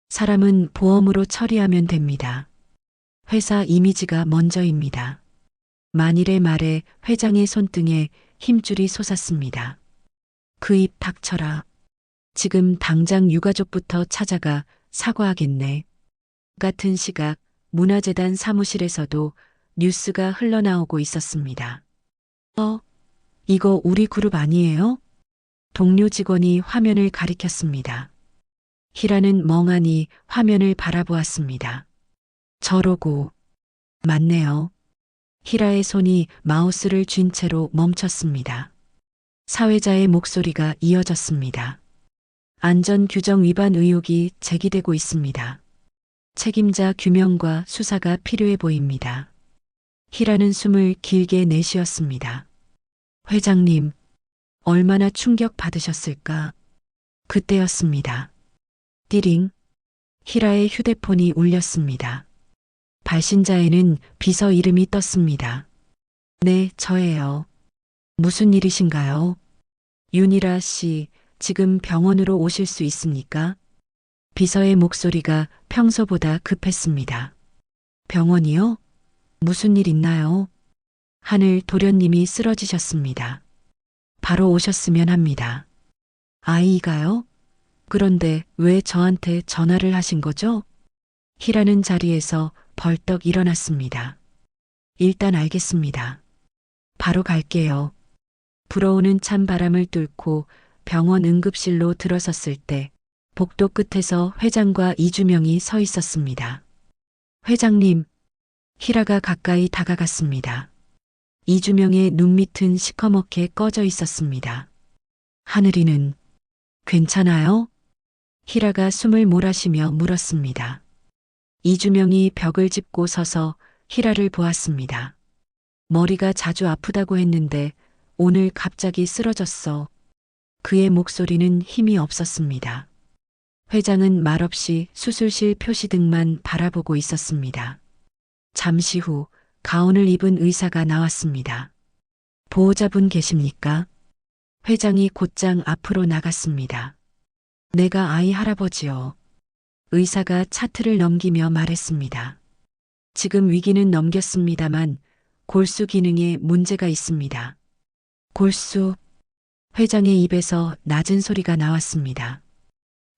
사람은 보험으로 처리하면 됩니다. 회사 이미지가 먼저입니다. 만일의 말에 회장의 손등에 힘줄이 솟았습니다. 그 입 닥쳐라. 지금 당장 유가족부터 찾아가 사과하겠네. 같은 시각 문화재단 사무실에서도 뉴스가 흘러나오고 있었습니다. 이거 우리 그룹 아니에요? 동료 직원이 화면을 가리켰습니다. 희라는 멍하니 화면을 바라보았습니다. 저러고 맞네요. 희라의 손이 마우스를 쥔 채로 멈췄습니다. 사회자의 목소리가 이어졌습니다. 안전규정 위반 의혹이 제기되고 있습니다. 책임자 규명과 수사가 필요해 보입니다. 희라는 숨을 길게 내쉬었습니다. 회장님, 얼마나 충격 받으셨을까? 그때였습니다. 띠링. 희라의 휴대폰이 울렸습니다. 발신자에는 비서 이름이 떴습니다. 네, 저예요. 무슨 일이신가요? 윤희라 씨, 지금 병원으로 오실 수 있습니까? 비서의 목소리가 평소보다 급했습니다. 병원이요? 무슨 일 있나요? 하늘 도련님이 쓰러지셨습니다. 바로 오셨으면 합니다. 아이가요? 그런데 왜 저한테 전화를 하신 거죠? 희라는 자리에서 벌떡 일어났습니다. 일단 알겠습니다. 바로 갈게요. 불어오는 찬바람을 뚫고 병원 응급실로 들어섰을 때 복도 끝에서 회장과 이주명이 서 있었습니다. 회장님, 희라가 가까이 다가갔습니다. 이주명의 눈밑은 시커멓게 꺼져 있었습니다. 하늘이는 괜찮아요? 희라가 숨을 몰아쉬며 물었습니다. 이주명이 벽을 짚고 서서 희라를 보았습니다. 머리가 자주 아프다고 했는데 오늘 갑자기 쓰러졌어. 그의 목소리는 힘이 없었습니다. 회장은 말없이 수술실 표시등만 바라보고 있었습니다. 잠시 후 가운을 입은 의사가 나왔습니다. 보호자분 계십니까? 회장이 곧장 앞으로 나갔습니다. 내가 아이 할아버지요. 의사가 차트를 넘기며 말했습니다. 지금 위기는 넘겼습니다만 골수 기능에 문제가 있습니다. 골수. 회장의 입에서 낮은 소리가 나왔습니다.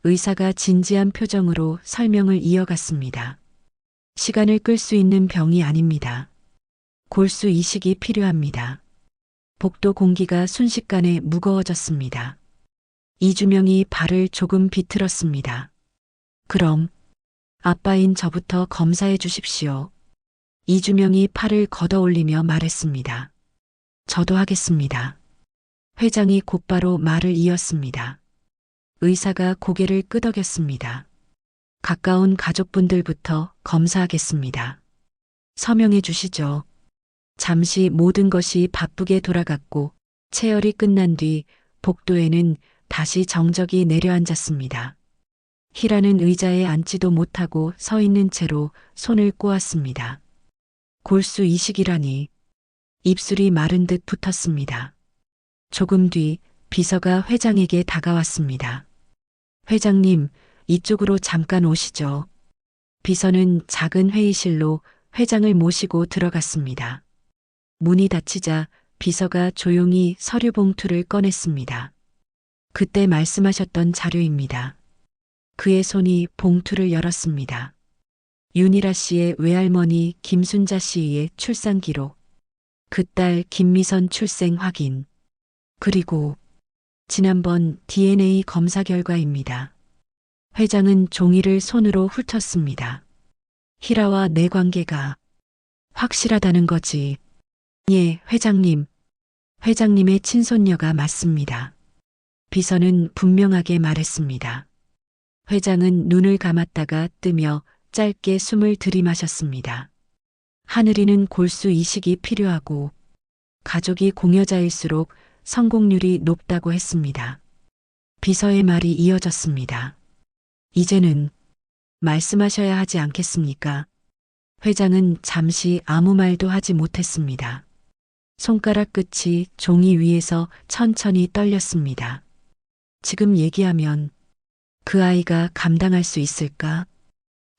의사가 진지한 표정으로 설명을 이어갔습니다. 시간을 끌 수 있는 병이 아닙니다. 골수 이식이 필요합니다. 복도 공기가 순식간에 무거워졌습니다. 이주명이 발을 조금 비틀었습니다. 그럼 아빠인 저부터 검사해 주십시오. 이주명이 팔을 걷어 올리며 말했습니다. 저도 하겠습니다. 회장이 곧바로 말을 이었습니다. 의사가 고개를 끄덕였습니다. 가까운 가족분들부터 검사하겠습니다. 서명해 주시죠. 잠시 모든 것이 바쁘게 돌아갔고 체열이 끝난 뒤 복도에는 다시 정적이 내려앉았습니다. 희라는 의자에 앉지도 못하고 서 있는 채로 손을 꼬았습니다. 골수 이식이라니. 입술이 마른 듯 붙었습니다. 조금 뒤 비서가 회장에게 다가왔습니다. 회장님, 이쪽으로 잠깐 오시죠. 비서는 작은 회의실로 회장을 모시고 들어갔습니다. 문이 닫히자 비서가 조용히 서류 봉투를 꺼냈습니다. 그때 말씀하셨던 자료입니다. 그의 손이 봉투를 열었습니다. 윤희라 씨의 외할머니 김순자 씨의 출산 기록, 그 딸 김미선 출생 확인, 그리고 지난번 DNA 검사 결과입니다. 회장은 종이를 손으로 훑었습니다. 희라와 내 관계가 확실하다는 거지. 예, 회장님. 회장님의 친손녀가 맞습니다. 비서는 분명하게 말했습니다. 회장은 눈을 감았다가 뜨며 짧게 숨을 들이마셨습니다. 하늘이는 골수 이식이 필요하고 가족이 공여자일수록 성공률이 높다고 했습니다. 비서의 말이 이어졌습니다. 이제는 말씀하셔야 하지 않겠습니까? 회장은 잠시 아무 말도 하지 못했습니다. 손가락 끝이 종이 위에서 천천히 떨렸습니다. 지금 얘기하면 그 아이가 감당할 수 있을까?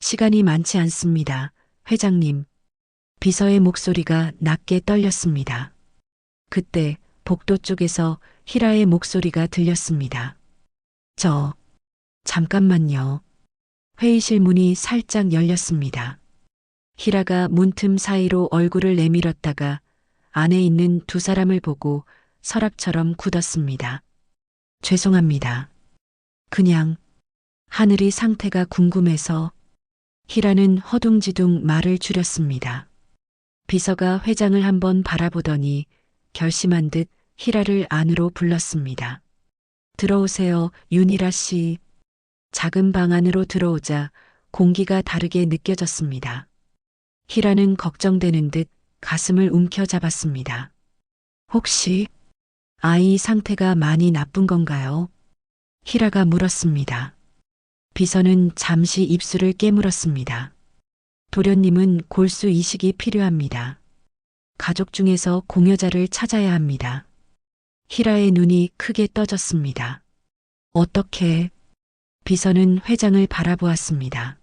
시간이 많지 않습니다. 회장님. 비서의 목소리가 낮게 떨렸습니다. 그때 복도 쪽에서 희라의 목소리가 들렸습니다. 잠깐만요. 회의실 문이 살짝 열렸습니다. 희라가 문틈 사이로 얼굴을 내밀었다가 안에 있는 두 사람을 보고 서랍처럼 굳었습니다. 죄송합니다. 그냥 하늘이 상태가 궁금해서. 희라는 허둥지둥 말을 줄였습니다. 비서가 회장을 한번 바라보더니 결심한 듯 희라를 안으로 불렀습니다. 들어오세요, 윤희라 씨. 작은 방 안으로 들어오자 공기가 다르게 느껴졌습니다. 희라는 걱정되는 듯 가슴을 움켜잡았습니다. 혹시 아이 상태가 많이 나쁜 건가요? 희라가 물었습니다. 비서는 잠시 입술을 깨물었습니다. 도련님은 골수 이식이 필요합니다. 가족 중에서 공여자를 찾아야 합니다. 희라의 눈이 크게 떠졌습니다. 어떻게? 비서는 회장을 바라보았습니다.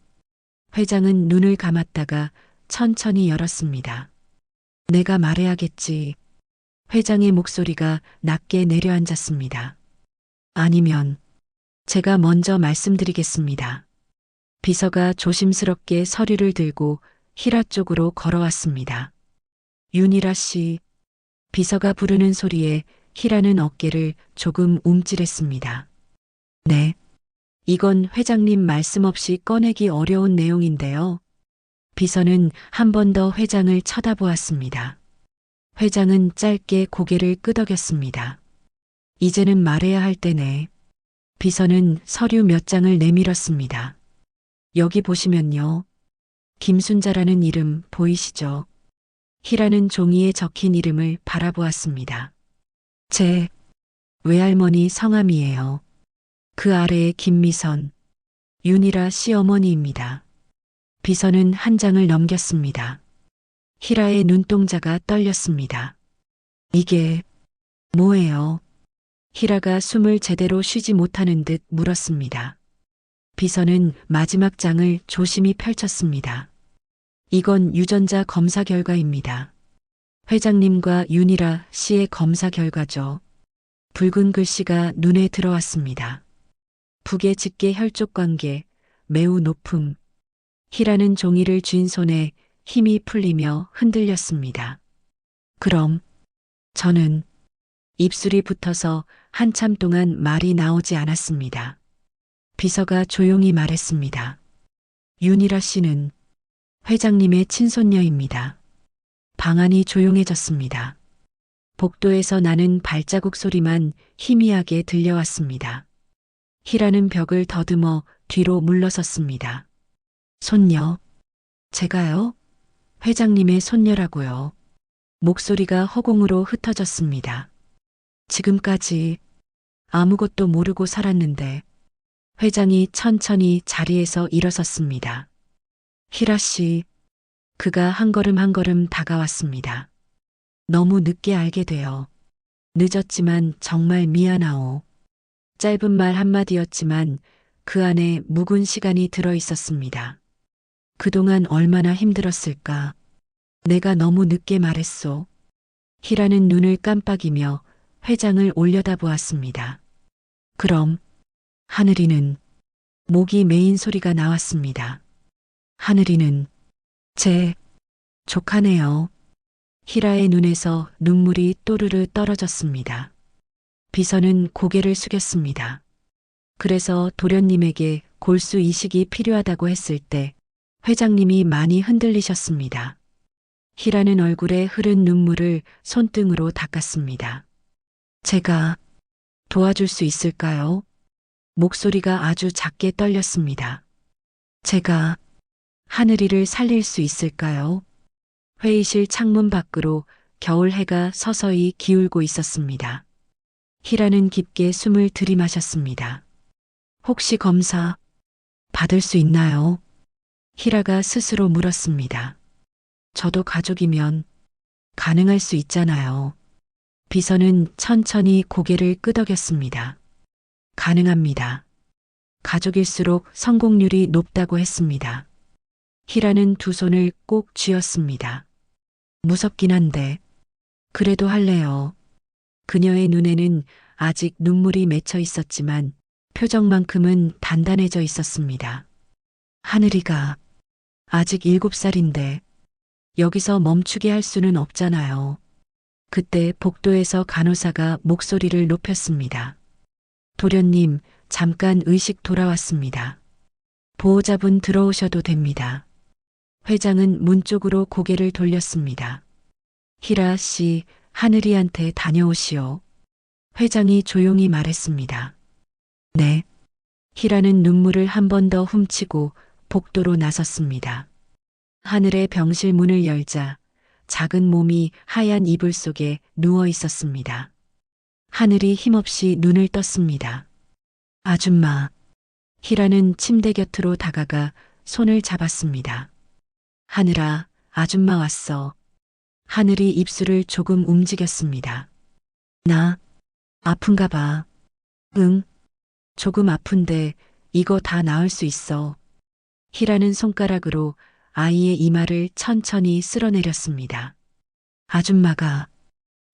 회장은 눈을 감았다가 천천히 열었습니다. 내가 말해야겠지. 회장의 목소리가 낮게 내려앉았습니다. 아니면 제가 먼저 말씀드리겠습니다. 비서가 조심스럽게 서류를 들고 희라 쪽으로 걸어왔습니다. 윤희라 씨. 비서가 부르는 소리에 희라는 어깨를 조금 움찔했습니다. 네. 이건 회장님 말씀 없이 꺼내기 어려운 내용인데요. 비서는 한 번 더 회장을 쳐다보았습니다. 회장은 짧게 고개를 끄덕였습니다. 이제는 말해야 할 때네. 비서는 서류 몇 장을 내밀었습니다. 여기 보시면요. 김순자라는 이름 보이시죠? 희라는 종이에 적힌 이름을 바라보았습니다. 제 외할머니 성함이에요. 그 아래에 김미선, 윤희라 시어머니입니다. 비서는 한 장을 넘겼습니다. 희라의 눈동자가 떨렸습니다. 이게 뭐예요? 희라가 숨을 제대로 쉬지 못하는 듯 물었습니다. 비서는 마지막 장을 조심히 펼쳤습니다. 이건 유전자 검사 결과입니다. 회장님과 윤희라 씨의 검사 결과죠. 붉은 글씨가 눈에 들어왔습니다. 북의 직계 혈족 관계, 매우 높음. 희라는 종이를 쥔 손에 힘이 풀리며 흔들렸습니다. 그럼 저는 입술이 붙어서 한참 동안 말이 나오지 않았습니다. 비서가 조용히 말했습니다. 윤희라 씨는 회장님의 친손녀입니다. 방 안이 조용해졌습니다. 복도에서 나는 발자국 소리만 희미하게 들려왔습니다. 희라는 벽을 더듬어 뒤로 물러섰습니다. 손녀. 제가요? 회장님의 손녀라고요. 목소리가 허공으로 흩어졌습니다. 지금까지 아무것도 모르고 살았는데 회장이 천천히 자리에서 일어섰습니다. 희라 씨, 그가 한 걸음 한 걸음 다가왔습니다. 너무 늦게 알게 되어 늦었지만 정말 미안하오. 짧은 말 한마디였지만 그 안에 묵은 시간이 들어 있었습니다. 그동안 얼마나 힘들었을까. 내가 너무 늦게 말했소. 희라는 눈을 깜빡이며 회장을 올려다보았습니다. 그럼 하늘이는 목이 메인 소리가 나왔습니다. 하늘이는 제 조카네요. 희라의 눈에서 눈물이 또르르 떨어졌습니다. 비서는 고개를 숙였습니다. 그래서 도련님에게 골수 이식이 필요하다고 했을 때 회장님이 많이 흔들리셨습니다. 희라는 얼굴에 흐른 눈물을 손등으로 닦았습니다. 제가 도와줄 수 있을까요? 목소리가 아주 작게 떨렸습니다. 제가 하늘이를 살릴 수 있을까요? 회의실 창문 밖으로 겨울 해가 서서히 기울고 있었습니다. 희라는 깊게 숨을 들이마셨습니다. 혹시 검사 받을 수 있나요? 희라가 스스로 물었습니다. 저도 가족이면 가능할 수 있잖아요. 비서는 천천히 고개를 끄덕였습니다. 가능합니다. 가족일수록 성공률이 높다고 했습니다. 희라는 두 손을 꼭 쥐었습니다. 무섭긴 한데 그래도 할래요. 그녀의 눈에는 아직 눈물이 맺혀 있었지만 표정만큼은 단단해져 있었습니다. 하늘이가 아직 7살인데 여기서 멈추게 할 수는 없잖아요. 그때 복도에서 간호사가 목소리를 높였습니다. 도련님, 잠깐 의식 돌아왔습니다. 보호자분 들어오셔도 됩니다. 회장은 문 쪽으로 고개를 돌렸습니다. 희라 씨, 하늘이한테 다녀오시오. 회장이 조용히 말했습니다. 네. 희라는 눈물을 한 번 더 훔치고 복도로 나섰습니다. 하늘의 병실 문을 열자 작은 몸이 하얀 이불 속에 누워 있었습니다. 하늘이 힘없이 눈을 떴습니다. 아줌마. 희라는 침대 곁으로 다가가 손을 잡았습니다. 하늘아, 아줌마 왔어. 하늘이 입술을 조금 움직였습니다. 나 아픈가 봐. 응. 조금 아픈데 이거 다 나을 수 있어. 희라는 손가락으로 아이의 이마를 천천히 쓸어내렸습니다. 아줌마가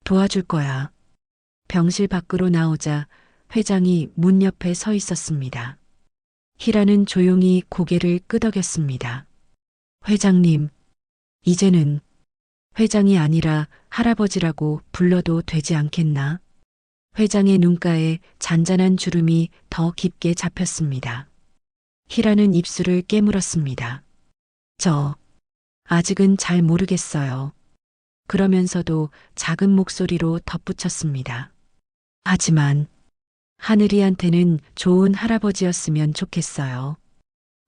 도와줄 거야. 병실 밖으로 나오자 회장이 문 옆에 서 있었습니다. 희라는 조용히 고개를 끄덕였습니다. 회장님, 이제는 회장이 아니라 할아버지라고 불러도 되지 않겠나? 회장의 눈가에 잔잔한 주름이 더 깊게 잡혔습니다. 희라는 입술을 깨물었습니다. 저 아직은 잘 모르겠어요. 그러면서도 작은 목소리로 덧붙였습니다. 하지만 하늘이한테는 좋은 할아버지였으면 좋겠어요.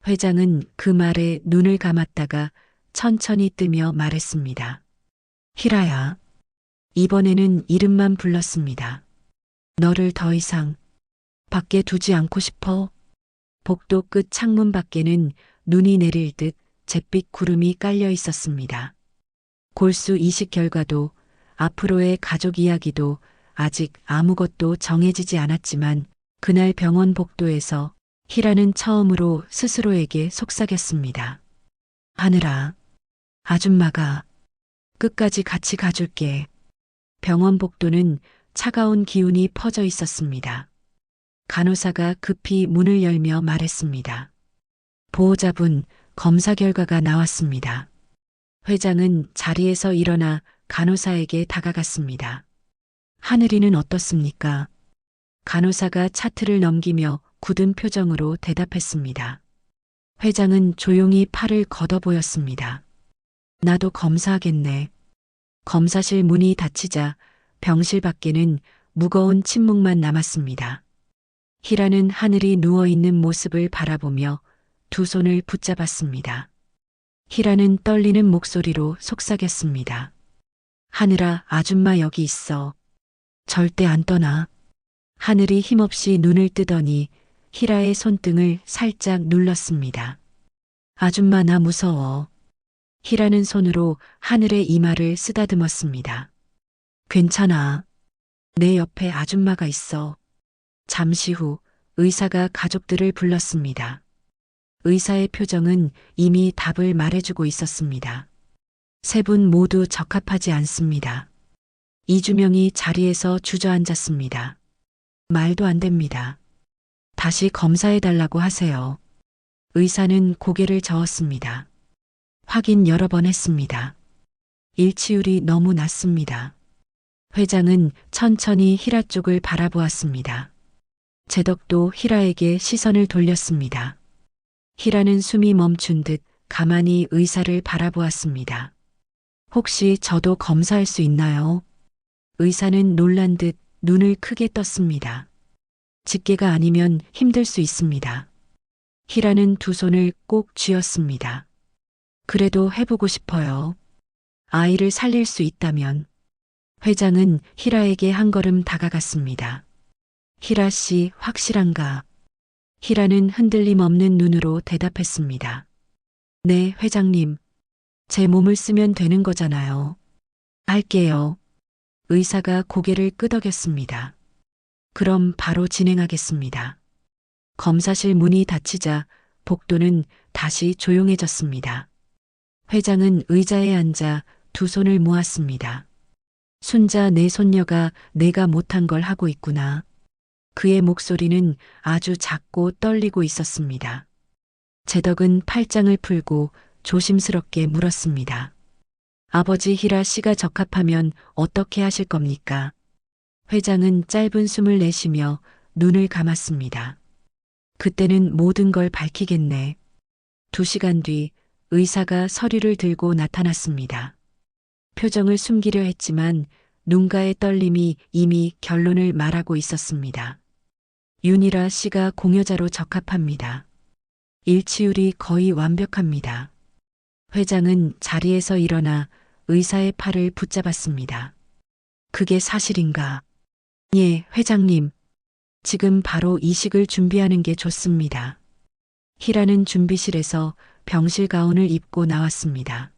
회장은 그 말에 눈을 감았다가 천천히 뜨며 말했습니다. 희라야, 이번에는 이름만 불렀습니다. 너를 더 이상 밖에 두지 않고 싶어. 복도 끝 창문 밖에는 눈이 내릴 듯 잿빛 구름이 깔려 있었습니다. 골수 이식 결과도 앞으로의 가족 이야기도 아직 아무것도 정해지지 않았지만 그날 병원 복도에서 희라는 처음으로 스스로에게 속삭였습니다. 하늘아, 아줌마가 끝까지 같이 가줄게. 병원 복도는 차가운 기운이 퍼져 있었습니다. 간호사가 급히 문을 열며 말했습니다. 보호자분, 검사 결과가 나왔습니다. 회장은 자리에서 일어나 간호사에게 다가갔습니다. 하늘이는 어떻습니까? 간호사가 차트를 넘기며 굳은 표정으로 대답했습니다. 회장은 조용히 팔을 걷어 보였습니다. 나도 검사하겠네. 검사실 문이 닫히자 병실 밖에는 무거운 침묵만 남았습니다. 희라는 하늘이 누워있는 모습을 바라보며 두 손을 붙잡았습니다. 희라는 떨리는 목소리로 속삭였습니다. 하늘아, 아줌마 여기 있어. 절대 안 떠나. 하늘이 힘없이 눈을 뜨더니 희라의 손등을 살짝 눌렀습니다. 아줌마 나 무서워. 희라는 손으로 하늘의 이마를 쓰다듬었습니다. 괜찮아. 내 옆에 아줌마가 있어. 잠시 후 의사가 가족들을 불렀습니다. 의사의 표정은 이미 답을 말해주고 있었습니다. 세 분 모두 적합하지 않습니다. 이주명이 자리에서 주저앉았습니다. 말도 안 됩니다. 다시 검사해달라고 하세요. 의사는 고개를 저었습니다. 확인 여러 번 했습니다. 일치율이 너무 낮습니다. 회장은 천천히 희라 쪽을 바라보았습니다. 제덕도 희라에게 시선을 돌렸습니다. 희라는 숨이 멈춘 듯 가만히 의사를 바라보았습니다. 혹시 저도 검사할 수 있나요? 의사는 놀란 듯 눈을 크게 떴습니다. 직계가 아니면 힘들 수 있습니다. 희라는 두 손을 꼭 쥐었습니다. 그래도 해보고 싶어요. 아이를 살릴 수 있다면. 회장은 희라에게 한 걸음 다가갔습니다. 희라 씨 확실한가? 희라는 흔들림 없는 눈으로 대답했습니다. 네, 회장님. 제 몸을 쓰면 되는 거잖아요. 할게요. 의사가 고개를 끄덕였습니다. 그럼 바로 진행하겠습니다. 검사실 문이 닫히자 복도는 다시 조용해졌습니다. 회장은 의자에 앉아 두 손을 모았습니다. 순자 내 손녀가 내가 못한 걸 하고 있구나. 그의 목소리는 아주 작고 떨리고 있었습니다. 제덕은 팔짱을 풀고 조심스럽게 물었습니다. 아버지 희라 씨가 적합하면 어떻게 하실 겁니까? 회장은 짧은 숨을 내쉬며 눈을 감았습니다. 그때는 모든 걸 밝히겠네. 2시간 뒤 의사가 서류를 들고 나타났습니다. 표정을 숨기려 했지만 눈가의 떨림이 이미 결론을 말하고 있었습니다. 윤희라 씨가 공여자로 적합합니다. 일치율이 거의 완벽합니다. 회장은 자리에서 일어나 의사의 팔을 붙잡았습니다. 그게 사실인가? 예, 회장님. 지금 바로 이식을 준비하는 게 좋습니다. 희라는 준비실에서 병실 가운을 입고 나왔습니다.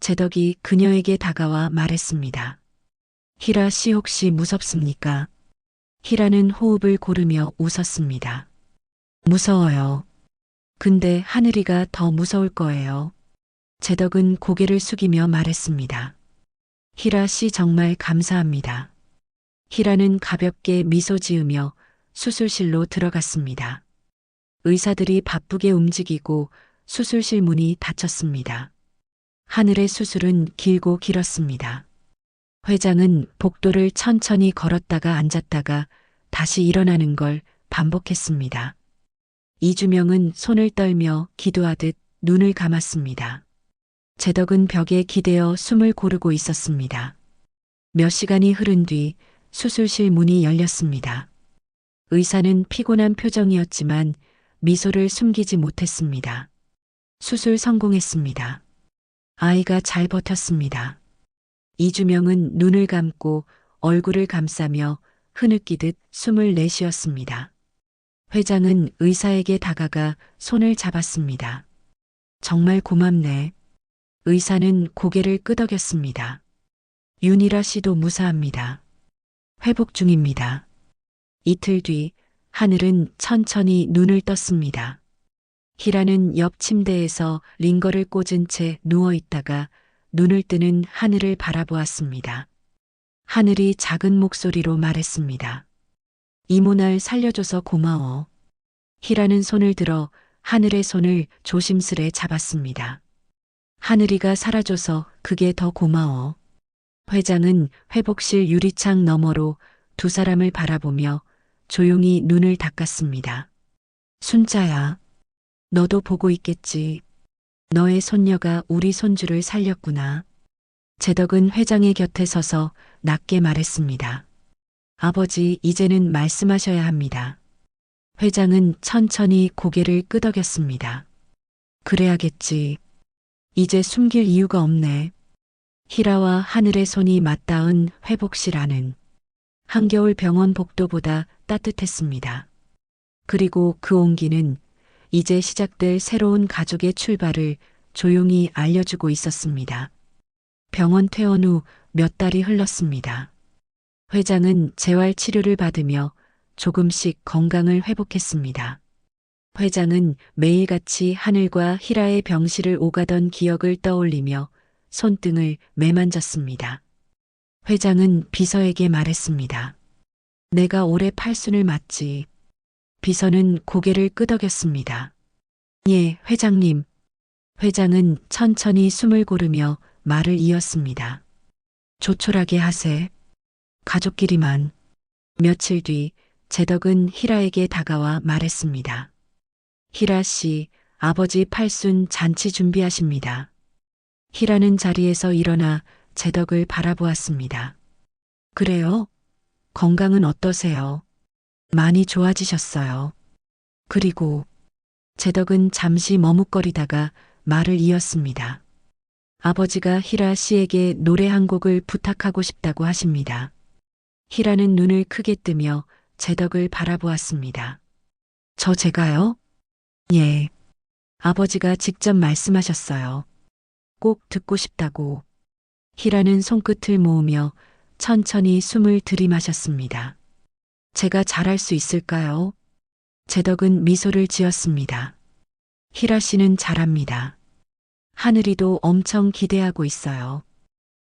제덕이 그녀에게 다가와 말했습니다. 희라 씨 혹시 무섭습니까? 희라는 호흡을 고르며 웃었습니다. 무서워요. 근데 하늘이가 더 무서울 거예요. 제덕은 고개를 숙이며 말했습니다. 희라 씨 정말 감사합니다. 희라는 가볍게 미소 지으며 수술실로 들어갔습니다. 의사들이 바쁘게 움직이고 수술실 문이 닫혔습니다. 하늘의 수술은 길고 길었습니다. 회장은 복도를 천천히 걸었다가 앉았다가 다시 일어나는 걸 반복했습니다. 이주명은 손을 떨며 기도하듯 눈을 감았습니다. 제덕은 벽에 기대어 숨을 고르고 있었습니다. 몇 시간이 흐른 뒤 수술실 문이 열렸습니다. 의사는 피곤한 표정이었지만 미소를 숨기지 못했습니다. 수술 성공했습니다. 아이가 잘 버텼습니다. 이주명은 눈을 감고 얼굴을 감싸며 흐느끼듯 숨을 내쉬었습니다. 회장은 의사에게 다가가 손을 잡았습니다. 정말 고맙네. 의사는 고개를 끄덕였습니다. 윤희라 씨도 무사합니다. 회복 중입니다. 이틀 뒤 하늘은 천천히 눈을 떴습니다. 희라는 옆 침대에서 링거를 꽂은 채 누워 있다가 눈을 뜨는 하늘을 바라보았습니다. 하늘이 작은 목소리로 말했습니다. 이모날 살려줘서 고마워. 희라는 손을 들어 하늘의 손을 조심스레 잡았습니다. 하늘이가 살아줘서 그게 더 고마워. 회장은 회복실 유리창 너머로 두 사람을 바라보며 조용히 눈을 닦았습니다. 순자야, 너도 보고 있겠지. 너의 손녀가 우리 손주를 살렸구나. 제덕은 회장의 곁에 서서 낮게 말했습니다. 아버지, 이제는 말씀하셔야 합니다. 회장은 천천히 고개를 끄덕였습니다. 그래야겠지. 이제 숨길 이유가 없네. 희라와 하늘의 손이 맞닿은 회복실 안은 한겨울 병원 복도보다 따뜻했습니다. 그리고 그 온기는 이제 시작될 새로운 가족의 출발을 조용히 알려주고 있었습니다. 병원 퇴원 후 몇 달이 흘렀습니다. 회장은 재활 치료를 받으며 조금씩 건강을 회복했습니다. 회장은 매일같이 하늘과 희라의 병실을 오가던 기억을 떠올리며 손등을 매만졌습니다. 회장은 비서에게 말했습니다. 내가 올해 팔순을 맞지. 비서는 고개를 끄덕였습니다. 예, 회장님. 회장은 천천히 숨을 고르며 말을 이었습니다. 조촐하게 하세. 가족끼리만. 며칠 뒤 제덕은 희라에게 다가와 말했습니다. 희라 씨, 아버지 팔순 잔치 준비하십니다. 희라는 자리에서 일어나 제덕을 바라보았습니다. 그래요? 건강은 어떠세요? 많이 좋아지셨어요. 그리고 제덕은 잠시 머뭇거리다가 말을 이었습니다. 아버지가 희라 씨에게 노래 한 곡을 부탁하고 싶다고 하십니다. 희라는 눈을 크게 뜨며 제덕을 바라보았습니다. 제가요? 예. 아버지가 직접 말씀하셨어요. 꼭 듣고 싶다고. 희라는 손끝을 모으며 천천히 숨을 들이마셨습니다. 제가 잘할 수 있을까요? 제덕은 미소를 지었습니다. 희라 씨는 잘합니다. 하늘이도 엄청 기대하고 있어요.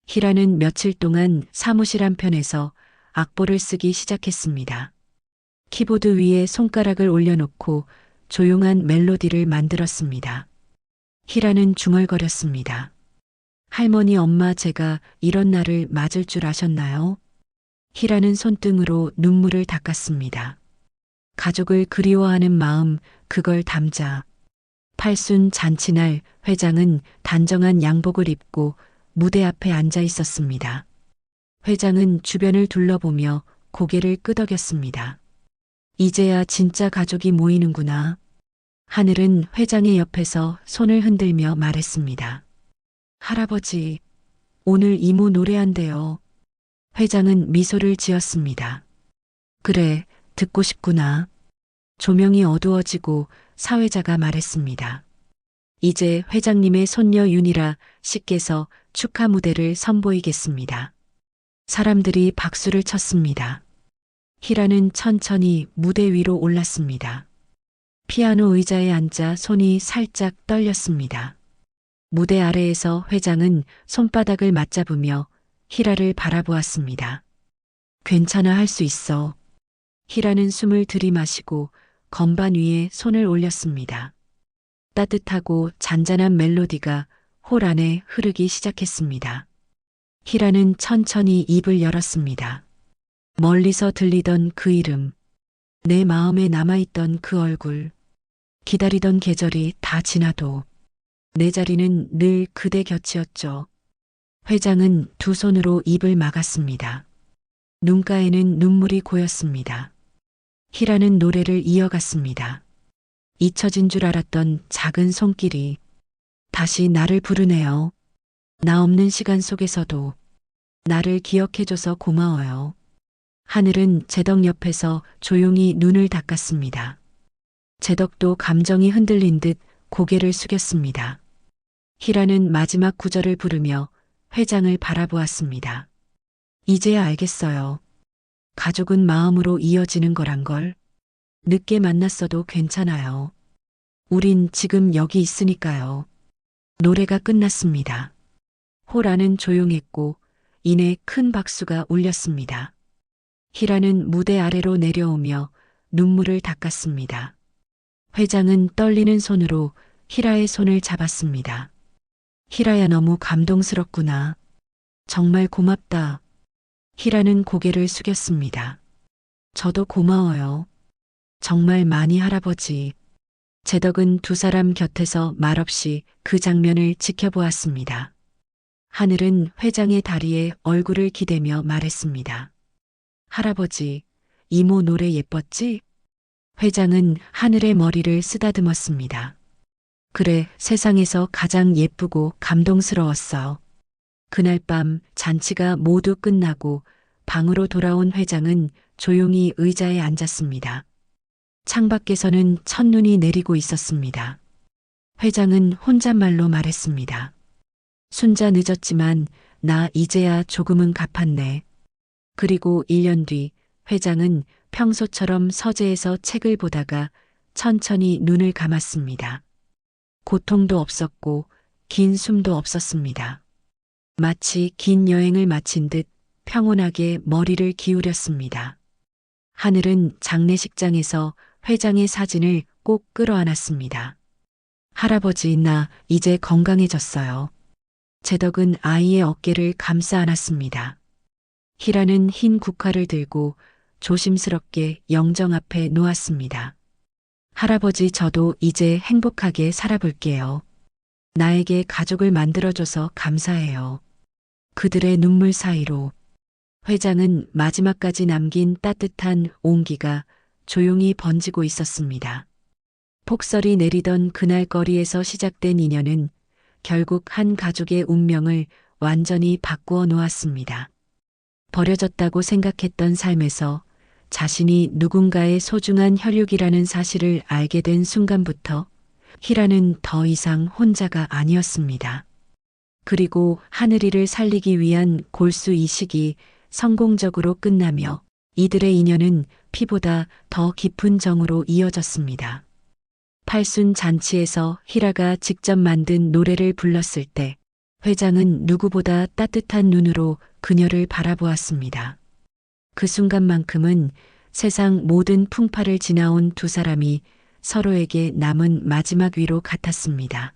희라는 며칠 동안 사무실 한편에서 악보를 쓰기 시작했습니다. 키보드 위에 손가락을 올려놓고 조용한 멜로디를 만들었습니다. 희라는 중얼거렸습니다. 할머니, 엄마, 제가 이런 날을 맞을 줄 아셨나요? 희라는 손등으로 눈물을 닦았습니다. 가족을 그리워하는 마음, 그걸 담자. 팔순 잔치날 회장은 단정한 양복을 입고 무대 앞에 앉아 있었습니다. 회장은 주변을 둘러보며 고개를 끄덕였습니다. 이제야 진짜 가족이 모이는구나. 하늘은 회장의 옆에서 손을 흔들며 말했습니다. 할아버지, 오늘 이모 노래한대요. 회장은 미소를 지었습니다. 그래, 듣고 싶구나. 조명이 어두워지고 사회자가 말했습니다. 이제 회장님의 손녀 윤희라 씨께서 축하 무대를 선보이겠습니다. 사람들이 박수를 쳤습니다. 희라는 천천히 무대 위로 올랐습니다. 피아노 의자에 앉아 손이 살짝 떨렸습니다. 무대 아래에서 회장은 손바닥을 맞잡으며 희라를 바라보았습니다. 괜찮아, 할 수 있어. 희라는 숨을 들이마시고 건반 위에 손을 올렸습니다. 따뜻하고 잔잔한 멜로디가 홀 안에 흐르기 시작했습니다. 희라는 천천히 입을 열었습니다. 멀리서 들리던 그 이름, 내 마음에 남아있던 그 얼굴, 기다리던 계절이 다 지나도 내 자리는 늘 그대 곁이었죠. 회장은 두 손으로 입을 막았습니다. 눈가에는 눈물이 고였습니다. 희라는 노래를 이어갔습니다. 잊혀진 줄 알았던 작은 손길이 다시 나를 부르네요. 나 없는 시간 속에서도 나를 기억해줘서 고마워요. 하늘은 제덕 옆에서 조용히 눈을 닦았습니다. 제덕도 감정이 흔들린 듯 고개를 숙였습니다. 희라는 마지막 구절을 부르며 회장을 바라보았습니다. 이제야 알겠어요. 가족은 마음으로 이어지는 거란 걸. 늦게 만났어도 괜찮아요. 우린 지금 여기 있으니까요. 노래가 끝났습니다. 홀 안은 조용했고 이내 큰 박수가 울렸습니다. 희라는 무대 아래로 내려오며 눈물을 닦았습니다. 회장은 떨리는 손으로 희라의 손을 잡았습니다. 희라야, 너무 감동스럽구나. 정말 고맙다. 희라는 고개를 숙였습니다. 저도 고마워요. 정말 많이, 할아버지. 제덕은 두 사람 곁에서 말없이 그 장면을 지켜보았습니다. 하늘은 회장의 다리에 얼굴을 기대며 말했습니다. 할아버지, 이모 노래 예뻤지? 회장은 하늘의 머리를 쓰다듬었습니다. 그래, 세상에서 가장 예쁘고 감동스러웠어. 그날 밤 잔치가 모두 끝나고 방으로 돌아온 회장은 조용히 의자에 앉았습니다. 창밖에서는 첫눈이 내리고 있었습니다. 회장은 혼잣말로 말했습니다. 순자 늦었지만 나 이제야 조금은 갚았네. 그리고 1년 뒤 회장은 평소처럼 서재에서 책을 보다가 천천히 눈을 감았습니다. 고통도 없었고 긴 숨도 없었습니다. 마치 긴 여행을 마친 듯 평온하게 머리를 기울였습니다. 하늘은 장례식장에서 회장의 사진을 꼭 끌어안았습니다. 할아버지, 나 이제 건강해졌어요. 제덕은 아이의 어깨를 감싸 안았습니다. 희라는 흰 국화를 들고 조심스럽게 영정 앞에 놓았습니다. 할아버지, 저도 이제 행복하게 살아볼게요. 나에게 가족을 만들어줘서 감사해요. 그들의 눈물 사이로 회장은 마지막까지 남긴 따뜻한 온기가 조용히 번지고 있었습니다. 폭설이 내리던 그날 거리에서 시작된 인연은 결국 한 가족의 운명을 완전히 바꾸어 놓았습니다. 버려졌다고 생각했던 삶에서 자신이 누군가의 소중한 혈육이라는 사실을 알게 된 순간부터 희라는 더 이상 혼자가 아니었습니다. 그리고 하늘이를 살리기 위한 골수 이식이 성공적으로 끝나며 이들의 인연은 피보다 더 깊은 정으로 이어졌습니다. 팔순 잔치에서 희라가 직접 만든 노래를 불렀을 때 회장은 누구보다 따뜻한 눈으로 그녀를 바라보았습니다. 그 순간만큼은 세상 모든 풍파를 지나온 두 사람이 서로에게 남은 마지막 위로 같았습니다.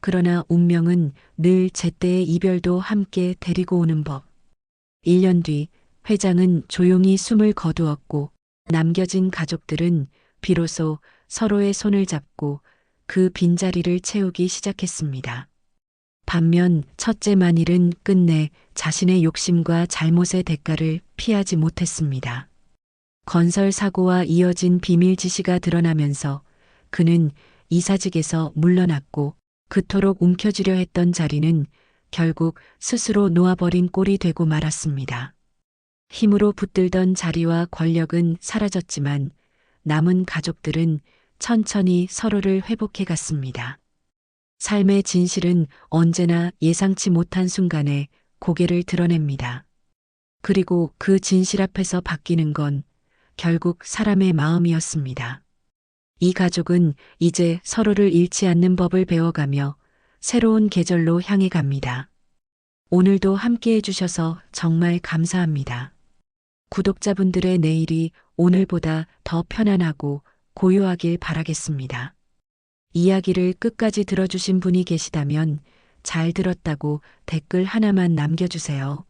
그러나 운명은 늘 제때의 이별도 함께 데리고 오는 법. 1년 뒤 회장은 조용히 숨을 거두었고 남겨진 가족들은 비로소 서로의 손을 잡고 그 빈자리를 채우기 시작했습니다. 반면 첫째 만일은 끝내 자신의 욕심과 잘못의 대가를 피하지 못했습니다. 건설 사고와 이어진 비밀 지시가 드러나면서 그는 이사직에서 물러났고 그토록 움켜쥐려 했던 자리는 결국 스스로 놓아버린 꼴이 되고 말았습니다. 힘으로 붙들던 자리와 권력은 사라졌지만 남은 가족들은 천천히 서로를 회복해 갔습니다. 삶의 진실은 언제나 예상치 못한 순간에 고개를 드러냅니다. 그리고 그 진실 앞에서 바뀌는 건 결국 사람의 마음이었습니다. 이 가족은 이제 서로를 잃지 않는 법을 배워가며 새로운 계절로 향해 갑니다. 오늘도 함께 해주셔서 정말 감사합니다. 구독자분들의 내일이 오늘보다 더 편안하고 고요하길 바라겠습니다. 이야기를 끝까지 들어주신 분이 계시다면 잘 들었다고 댓글 하나만 남겨주세요.